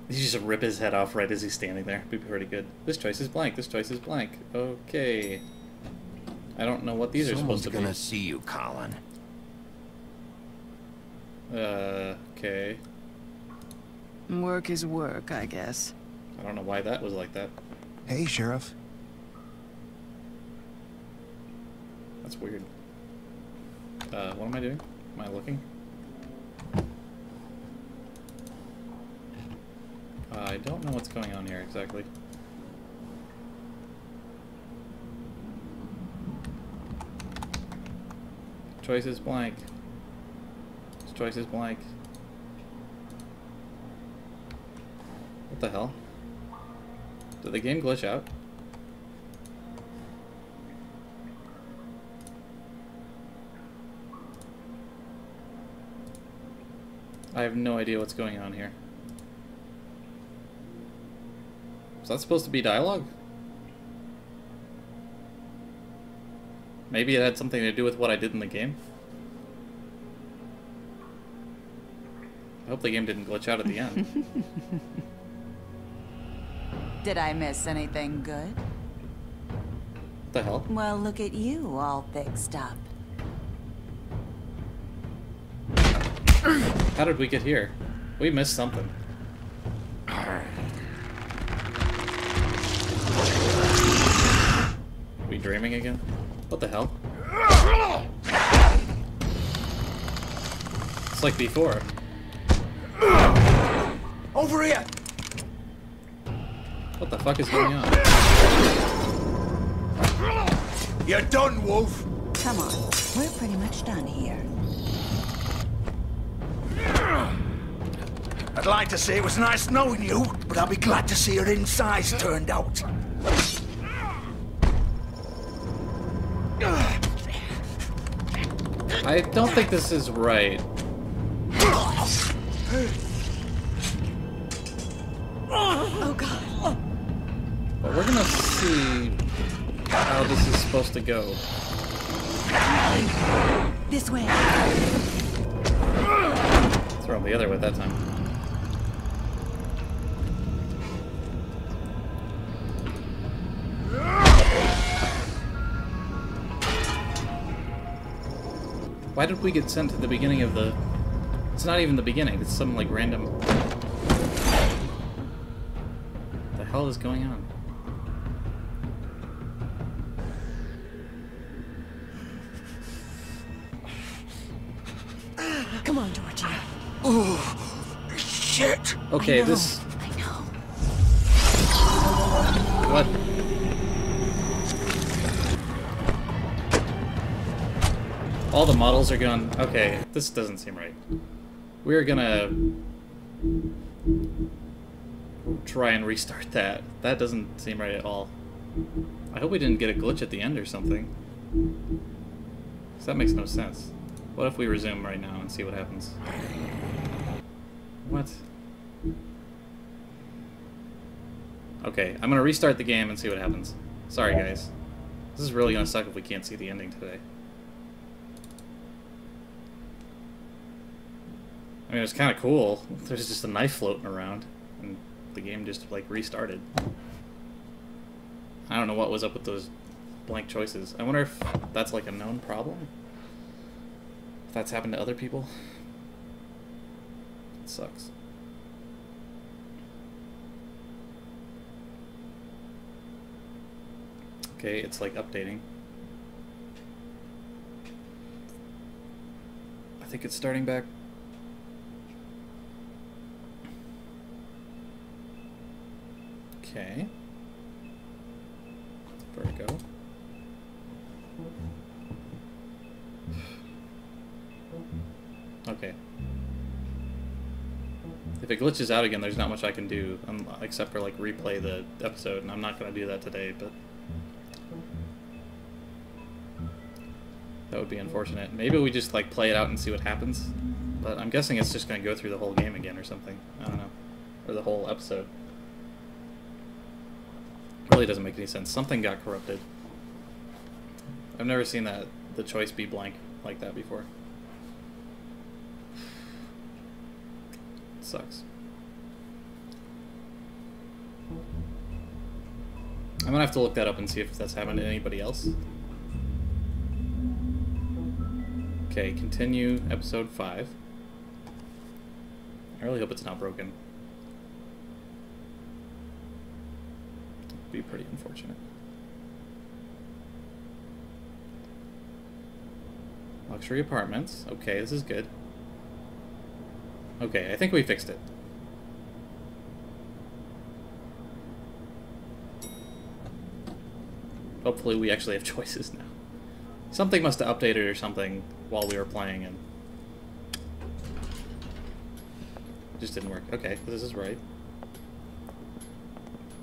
You just rip his head off right as he's standing there. Be pretty good. This choice is blank. This choice is blank. Okay. I don't know what these are supposed to be. Someone's gonna see you, Colin. Okay. Work is work, I guess. I don't know why that was like that. Hey, Sheriff. That's weird. What am I doing? Am I looking? I don't know what's going on here exactly. Choice is blank. This choice is blank. What the hell? Did the game glitch out? I have no idea what's going on here. Is that supposed to be dialogue? Maybe it had something to do with what I did in the game? I hope the game didn't glitch out at the end. Did I miss anything good? What the hell? Well, look at you, all fixed up. How did we get here? We missed something. We dreaming again? What the hell? It's like before. Over here! What the fuck is going on? You're done, Wolf! Come on, we're pretty much done here. I'd like to say it was nice knowing you, but I'll be glad to see your insides turned out. I don't think this is right. Oh god. But we're gonna see how this is supposed to go. This way. Throw him the other way that time. Why did we get sent to the beginning of the... It's not even the beginning, it's some, like, random... What the hell is going on? Come on, Georgia. Oh, shit! Okay, I know. this... I know. What? All the models are gone. Okay, this doesn't seem right. We're gonna try and restart that. That doesn't seem right at all. I hope we didn't get a glitch at the end or something. 'Cause that makes no sense. What if we resume right now and see what happens? What? Okay, I'm gonna restart the game and see what happens. Sorry, guys. This is really gonna suck if we can't see the ending today. I mean, it was kind of cool. There's just a knife floating around, and the game just, like, restarted. I don't know what was up with those blank choices. I wonder if that's, like, a known problem? If that's happened to other people? It sucks. Okay, it's, like, updating. I think it's starting back. Okay. Vertigo. Okay. If it glitches out again, there's not much I can do, except for, like, replay the episode, and I'm not going to do that today, but... that would be unfortunate. Maybe we just, like, play it out and see what happens, but I'm guessing it's just going to go through the whole game again or something. I don't know. Or the whole episode. Really doesn't make any sense. Something got corrupted. I've never seen the choice be blank like that before. It sucks. I'm gonna have to look that up and see if that's happened to anybody else. Okay, continue episode 5. I really hope it's not broken. Be pretty unfortunate. Luxury apartments. Okay, this is good. Okay, I think we fixed it. Hopefully we actually have choices now. Something must have updated or something while we were playing and it just didn't work. Okay, this is right.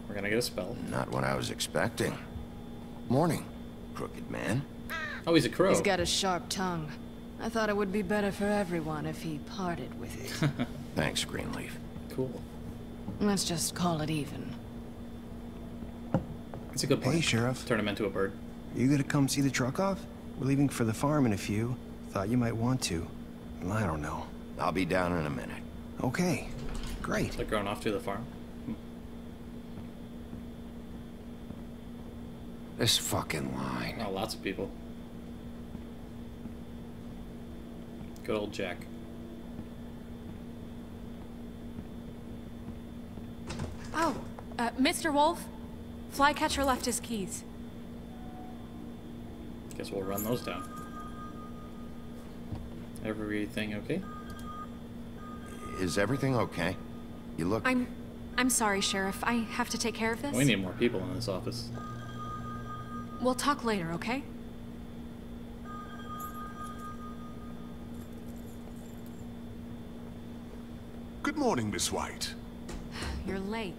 We're gonna get a spell. Not what I was expecting. Morning, crooked man. Oh, he's a crow. He's got a sharp tongue. I thought it would be better for everyone if he parted with it. Thanks, Greenleaf. Cool. Let's just call it even. It's a good point. Hey, Sheriff. Turn him into a bird. Are you gonna come see the truck off? We're leaving for the farm in a few. Thought you might want to. I don't know. I'll be down in a minute. Okay. Great. They're going off to the farm. This fucking line. Oh, lots of people. Good old Jack. Oh, Mr. Wolf? Flycatcher left his keys. Guess we'll run those down. Everything okay? Is everything okay? You look... I'm sorry, Sheriff. I have to take care of this. We need more people in this office. We'll talk later, okay? Good morning, Miss White. You're late.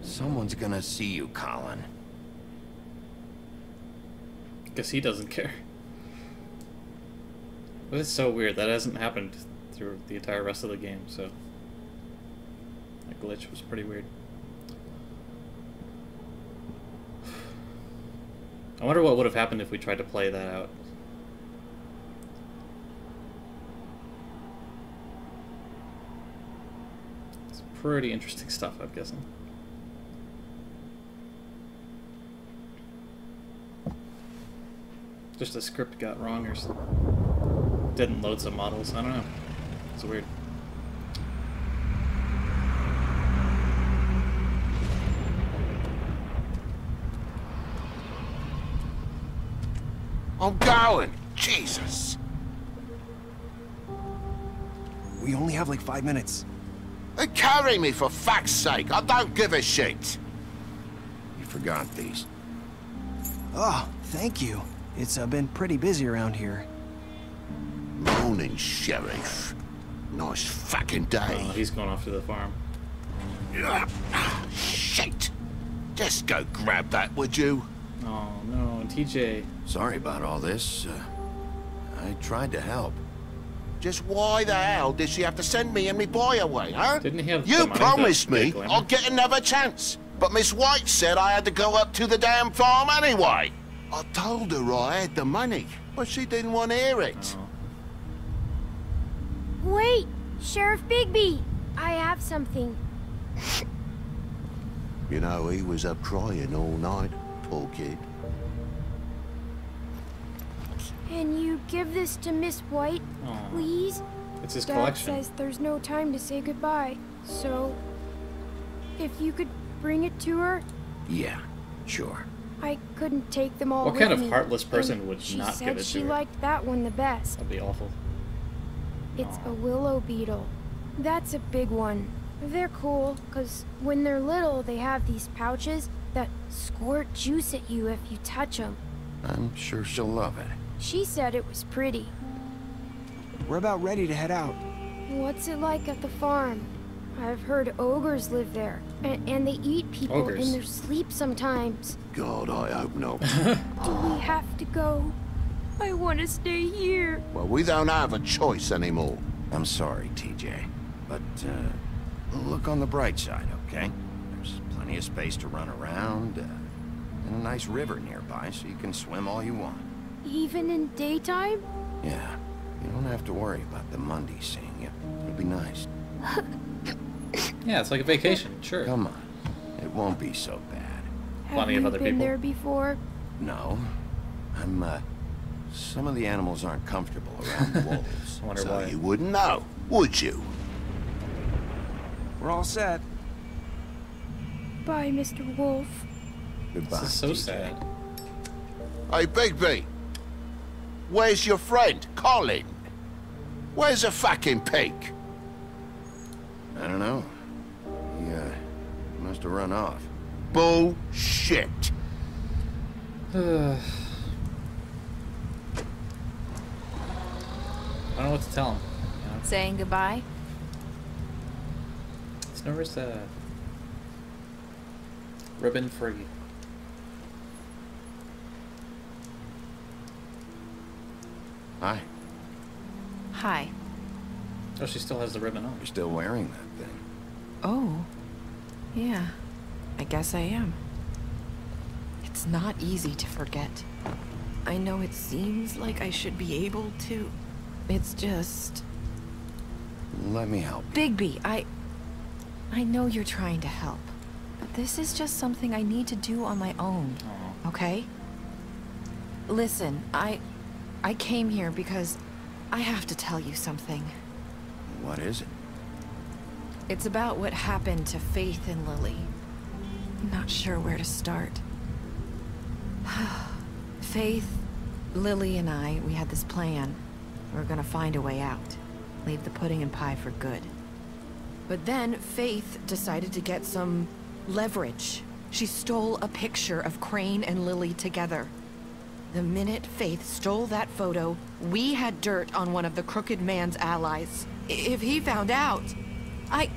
Someone's gonna see you, Colin. Guess he doesn't care. But it's so weird. That hasn't happened through the entire rest of the game, so... that glitch was pretty weird. I wonder what would have happened if we tried to play that out. It's pretty interesting stuff, I'm guessing. Just the script got wrong or didn't load some models. I don't know. It's weird. I'm going. Jesus. We only have like 5 minutes. Carry me for fuck's sake. I don't give a shit. You forgot these. Oh, thank you. It's been pretty busy around here. Morning, Sheriff. Nice fucking day. Oh, he's going off to the farm. Shit. Just go grab that, would you? Oh, no, TJ. Sorry about all this. I tried to help. Just why the hell did she have to send me and me boy away, huh? Didn't he have You promised me I'll get another chance. But Miss White said I had to go up to the damn farm anyway. I told her I had the money, but she didn't want to hear it. Oh. Wait, Sheriff Bigby, I have something. You know, he was up crying all night, poor kid. Can you give this to Miss White, please? It's his Dad collection. says there's no time to say goodbye, so if you could bring it to her. Yeah, sure. I couldn't take them all What with kind of me, heartless person and would not she give said it to she her? liked that one the best. That'd be awful. It's a willow beetle. That's a big one. They're cool, because when they're little, they have these pouches that squirt juice at you if you touch them. I'm sure she'll love it. She said it was pretty. We're about ready to head out. What's it like at the farm? I've heard ogres live there, and they eat people in their sleep sometimes. God, I hope not. Do we have to go? I want to stay here. Well, we don't have a choice anymore. I'm sorry, TJ, but look on the bright side, okay? There's plenty of space to run around, and a nice river nearby, so you can swim all you want. Even in daytime? Yeah, you don't have to worry about the Mundy seeing you. It'll be nice. Yeah, it's like a vacation, sure. Come on, it won't be so bad. Plenty of other people. Have you been there before? No, some of the animals aren't comfortable around wolves. I wonder So why. you wouldn't know, would you? We're all set. Bye, Mr. Wolf. Goodbye. This is so sad. Hey, Bigby. Where's your friend, Colin? Where's the fucking pig? I don't know. He must have run off. Bullshit. I don't know what to tell him. You know? Saying goodbye? It's never ribbon free. Hi. Hi. Oh, she still has the ribbon on. You're still wearing that thing. Oh. Yeah. I guess I am. It's not easy to forget. I know it seems like I should be able to. It's just... Let me help. Bigby, I know you're trying to help. But this is just something I need to do on my own. Okay? Listen, I came here because I have to tell you something. What is it? It's about what happened to Faith and Lily. I'm not sure where to start. Faith, Lily, and I, we had this plan. We were gonna find a way out. Leave the pudding and pie for good. But then Faith decided to get some leverage. She stole a picture of Crane and Lily together. The minute Faith stole that photo, we had dirt on one of the Crooked Man's allies. If he found out, I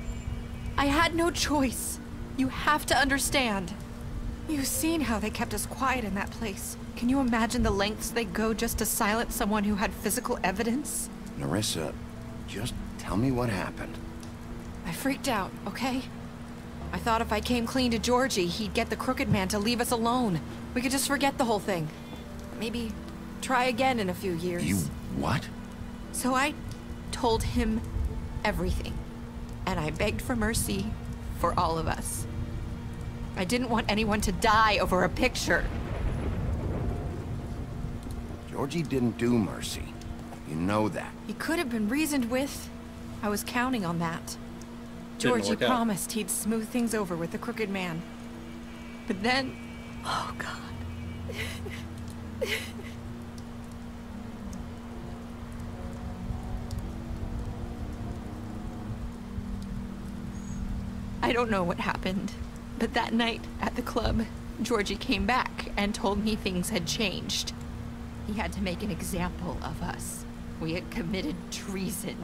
had no choice. You have to understand. You've seen how they kept us quiet in that place. Can you imagine the lengths they go just to silence someone who had physical evidence? Nerissa, just tell me what happened. I freaked out, okay? I thought if I came clean to Georgie, he'd get the Crooked Man to leave us alone. We could just forget the whole thing. Maybe try again in a few years. You what? So I told him everything. And I begged for mercy for all of us. I didn't want anyone to die over a picture. Georgie didn't do mercy. You know that. He could have been reasoned with. I was counting on that. Georgie promised he'd smooth things over with the Crooked Man. But then... Oh, God. I don't know what happened, but that night at the club, Georgie came back and told me things had changed. He had to make an example of us. We had committed treason.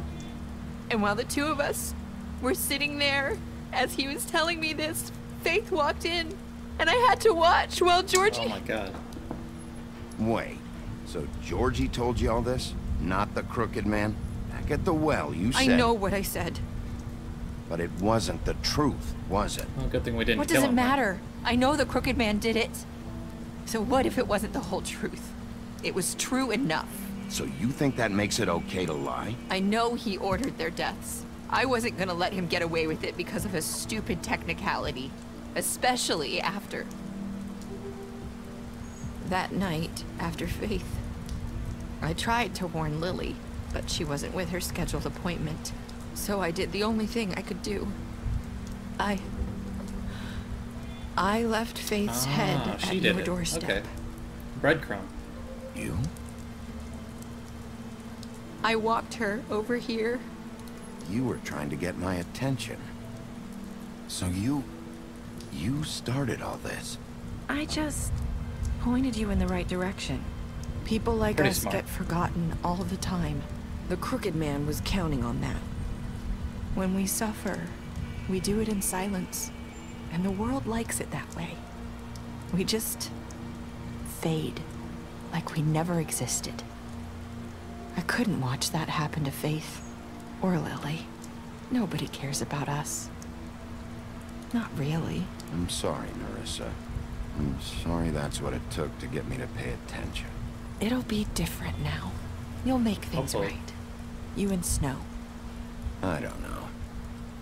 And while the two of us were sitting there, as he was telling me this, Faith walked in, and I had to watch while Georgie... Oh my God. Wait, so Georgie told you all this? Not the Crooked Man? Back at the well, you said... I know what I said. But it wasn't the truth, was it? Well, good thing we didn't What kill him. does it matter? I know the Crooked Man did it. So what if it wasn't the whole truth? It was true enough. So you think that makes it okay to lie? I know he ordered their deaths. I wasn't gonna let him get away with it because of a stupid technicality. Especially after... that night, after Faith. I tried to warn Lily, but she wasn't with her scheduled appointment. So I did the only thing I could do. I left Faith's head at your doorstep. Okay. Breadcrumb. You? I walked her over here. You were trying to get my attention. So you started all this. I just pointed you in the right direction. People like us get forgotten all the time. The Crooked Man was counting on that. When we suffer, we do it in silence, and the world likes it that way. We just fade, like we never existed. I couldn't watch that happen to Faith, or Lily. Nobody cares about us. Not really. I'm sorry, Nerissa. I'm sorry that's what it took to get me to pay attention. It'll be different now. You'll make things right. You and Snow. I don't know.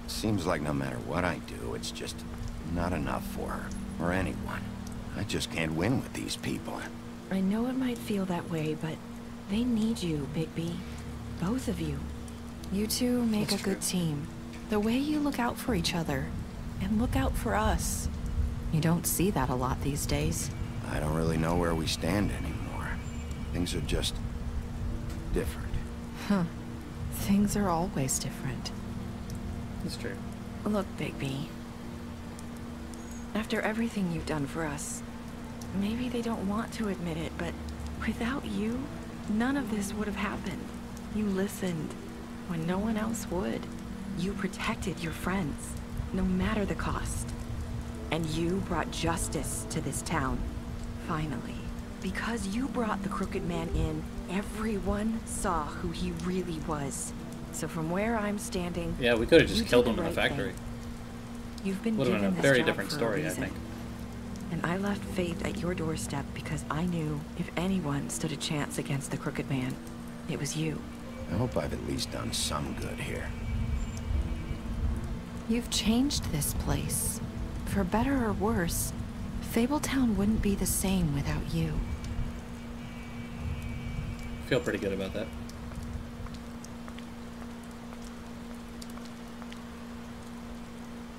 Seems like no matter what I do, it's just not enough for her, or anyone. I just can't win with these people. I know it might feel that way, but they need you, Bigby. Both of you. You two make a good team. The way you look out for each other, and look out for us. You don't see that a lot these days. I don't really know where we stand anymore. Things are just different. Huh. Things are always different. That's true. Look, Bigby. After everything you've done for us, maybe they don't want to admit it, but without you, none of this would have happened. You listened when no one else would. You protected your friends, no matter the cost. And you brought justice to this town, finally. Because you brought the Crooked Man in, everyone saw who he really was. So from where I'm standing... Yeah, we could have just killed him in the factory. You've been would have been a very different story, I think. And I left Faith at your doorstep because I knew if anyone stood a chance against the Crooked Man, it was you. I hope I've at least done some good here. You've changed this place. For better or worse, Fabletown wouldn't be the same without you. Feel pretty good about that.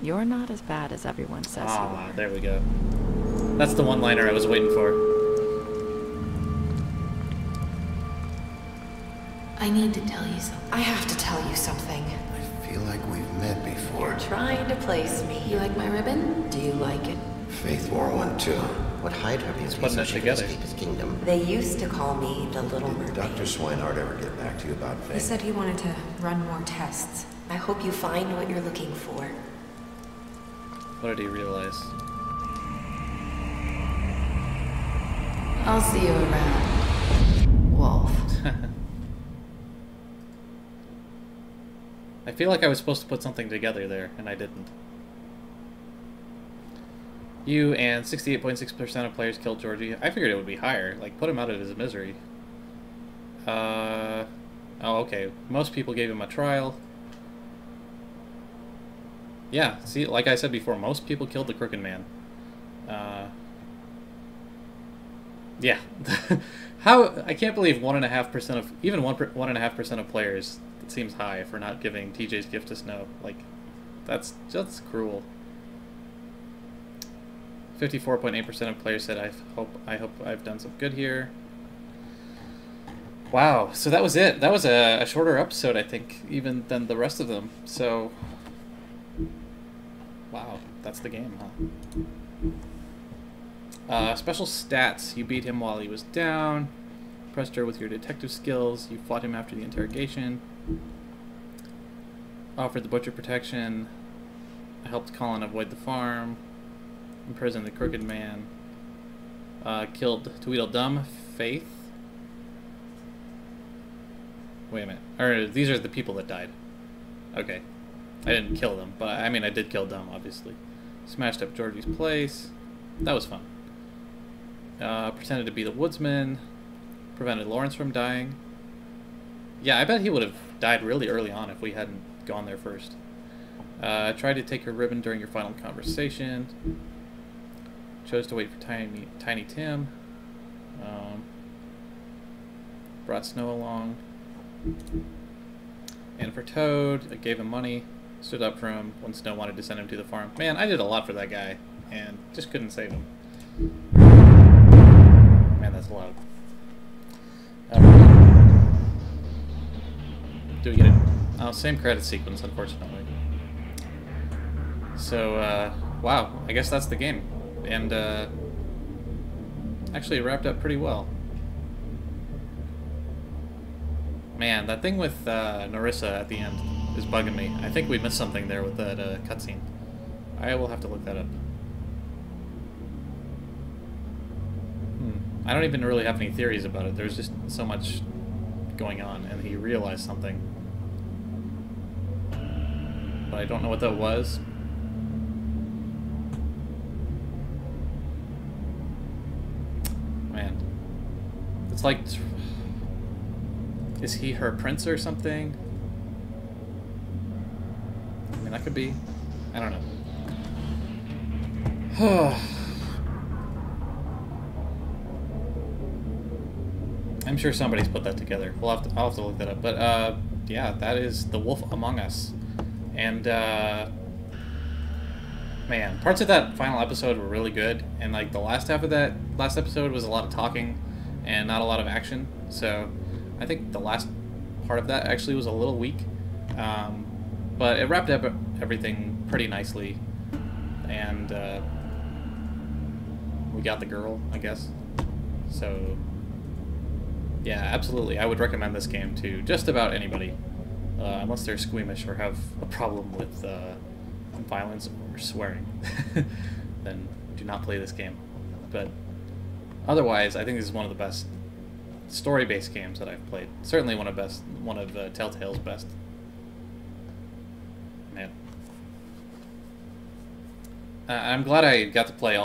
You're not as bad as everyone says you are. There we go. That's the one-liner I was waiting for. I need to tell you something. I have to tell you something. I feel like we've met before. You're trying to place me. You like my ribbon? Do you like it? Faith wore one too. What hide have you putting it together? Escape his kingdom? They used to call me the Little Mermaid. Did Dr. Swinehart ever get back to you about Faith? He said he wanted to run more tests. I hope you find what you're looking for. What did he realize? I'll see you around, Wolf. I feel like I was supposed to put something together there, and I didn't. You and 68.6% of players killed Georgie. I figured it would be higher. Like, put him out of his misery. Oh, okay. Most people gave him a trial. Yeah, see, like I said before, most people killed the Crooked Man. Yeah. How, I can't believe 1.5% of, even 1.5% of players, it seems high for not giving TJ's gift to Snow. Like, that's just cruel. 54.8% of players said, I hope I've done some good here. Wow, so that was it. That was a shorter episode, I think, even than the rest of them. So, wow, that's the game, huh? Special stats. You beat him while he was down. Pressed her with your detective skills. You fought him after the interrogation. Offered the butcher protection. I helped Colin avoid the farm. Imprisoned the Crooked Man. Killed Tweedledum. Faith. Wait a minute. Or these are the people that died. Okay. I didn't kill them, but I mean I did kill Dumb, obviously. Smashed up Georgie's place. That was fun. Pretended to be the woodsman. Prevented Lawrence from dying. Yeah, I bet he would have died really early on if we hadn't gone there first. Tried to take her ribbon during your final conversation. Chose to wait for Tiny Tim. Brought Snow along. And for Toad, I gave him money. Stood up for him when Snow wanted to send him to the farm. Man, I did a lot for that guy, and just couldn't save him. Man, that's loud. Do we get it? Oh, same credit sequence, unfortunately. So, wow, I guess that's the game. And, actually it wrapped up pretty well. Man, that thing with Nerissa at the end is bugging me. I think we missed something there with that cutscene. I will have to look that up. I don't even really have any theories about it. There's just so much going on, and he realized something. But I don't know what that was. Man. It's like... Is he her prince or something? I mean, that could be. I don't know. I'm sure somebody's put that together. I'll have to look that up. But yeah, that is The Wolf Among Us. And man, parts of that final episode were really good, and like the last half of that last episode was a lot of talking and not a lot of action. So I think the last part of that actually was a little weak, but it wrapped up everything pretty nicely, and we got the girl, I guess. So yeah, absolutely, I would recommend this game to just about anybody, unless they're squeamish or have a problem with violence or swearing. Then do not play this game. But otherwise, I think this is one of the best story-based games that I've played. Certainly one of Telltale's best. Man, I'm glad I got to play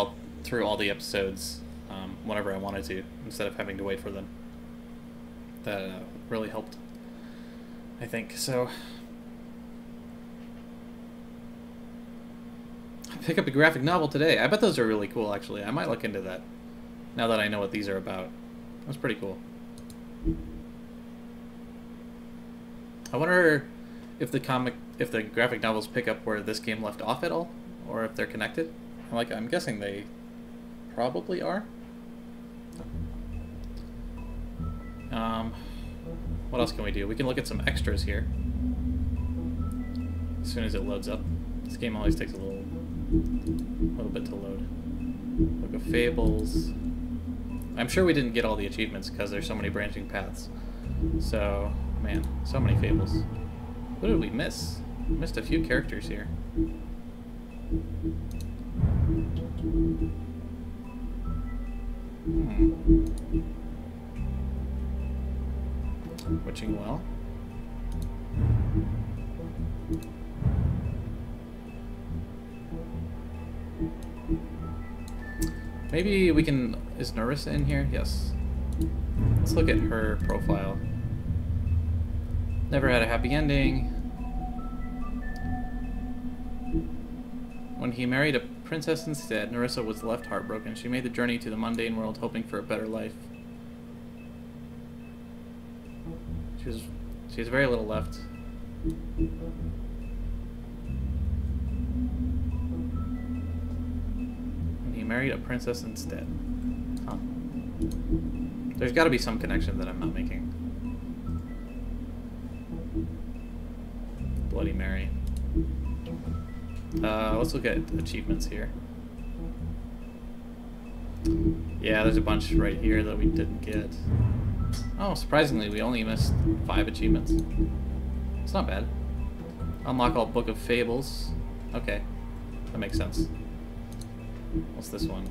through all the episodes whenever I wanted to, instead of having to wait for them. That really helped, I think. So pick up a graphic novel today. I bet those are really cool, actually. I might look into that now that I know what these are about. That's pretty cool. I wonder if the graphic novels pick up where this game left off at all, or if they're connected. I'm guessing they probably are. What else can we do? We can look at some extras here. As soon as it loads up. This game always takes a little bit to load. Book of Fables. I'm sure we didn't get all the achievements because there's so many branching paths. So, man, so many Fables. What did we miss? We missed a few characters here. Witching Well. Maybe we can... Is Nerissa in here? Yes. Let's look at her profile. Never had a happy ending. When he married a princess instead, Nerissa was left heartbroken. She made the journey to the mundane world hoping for a better life. She has very little left. When he married a princess instead. Huh. There's got to be some connection that I'm not making. Bloody Mary. Let's look at achievements here. Yeah, there's a bunch right here that we didn't get. Oh, surprisingly, we only missed 5 achievements. It's not bad. Unlock all Book of Fables. Okay, that makes sense. What's this one?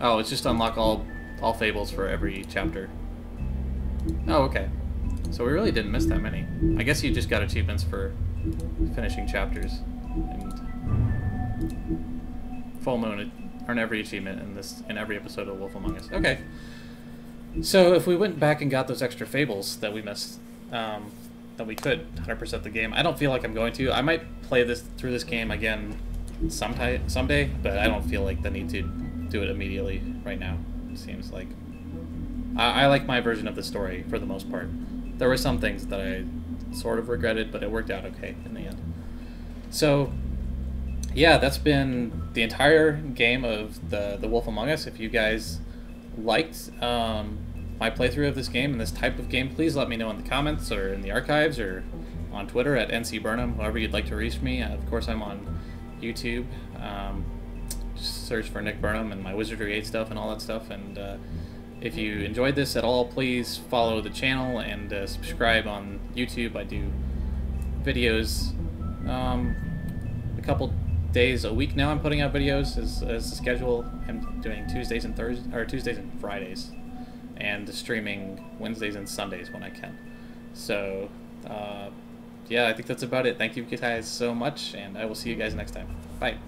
Oh, it's just unlock all fables for every chapter. Oh, okay. So we really didn't miss that many. I guess you just got achievements for finishing chapters. And Full Moon, earn every achievement in every episode of Wolf Among Us. Okay. So if we went back and got those extra fables that we missed, that we could 100% the game. I don't feel like I'm going to. I might play through this game again someday, but I don't feel like the need to do it immediately right now. It seems like I like my version of the story for the most part. There were some things that I sort of regretted, but it worked out okay in the end. So yeah, that's been the entire game of the Wolf Among Us. If you guys liked my playthrough of this game and this type of game, please let me know in the comments or in the archives or on Twitter at NCBurnham, however you'd like to reach me. Of course, I'm on YouTube. Just search for Nick Burnham and my Wizardry 8 stuff and all that stuff. And if you enjoyed this at all, please follow the channel and subscribe on YouTube. I do videos a couple days a week now. I'm putting out videos as a schedule. I'm doing Tuesdays and Fridays, and streaming Wednesdays and Sundays when I can. So yeah, I think that's about it. Thank you guys so much, and I will see you guys next time. Bye.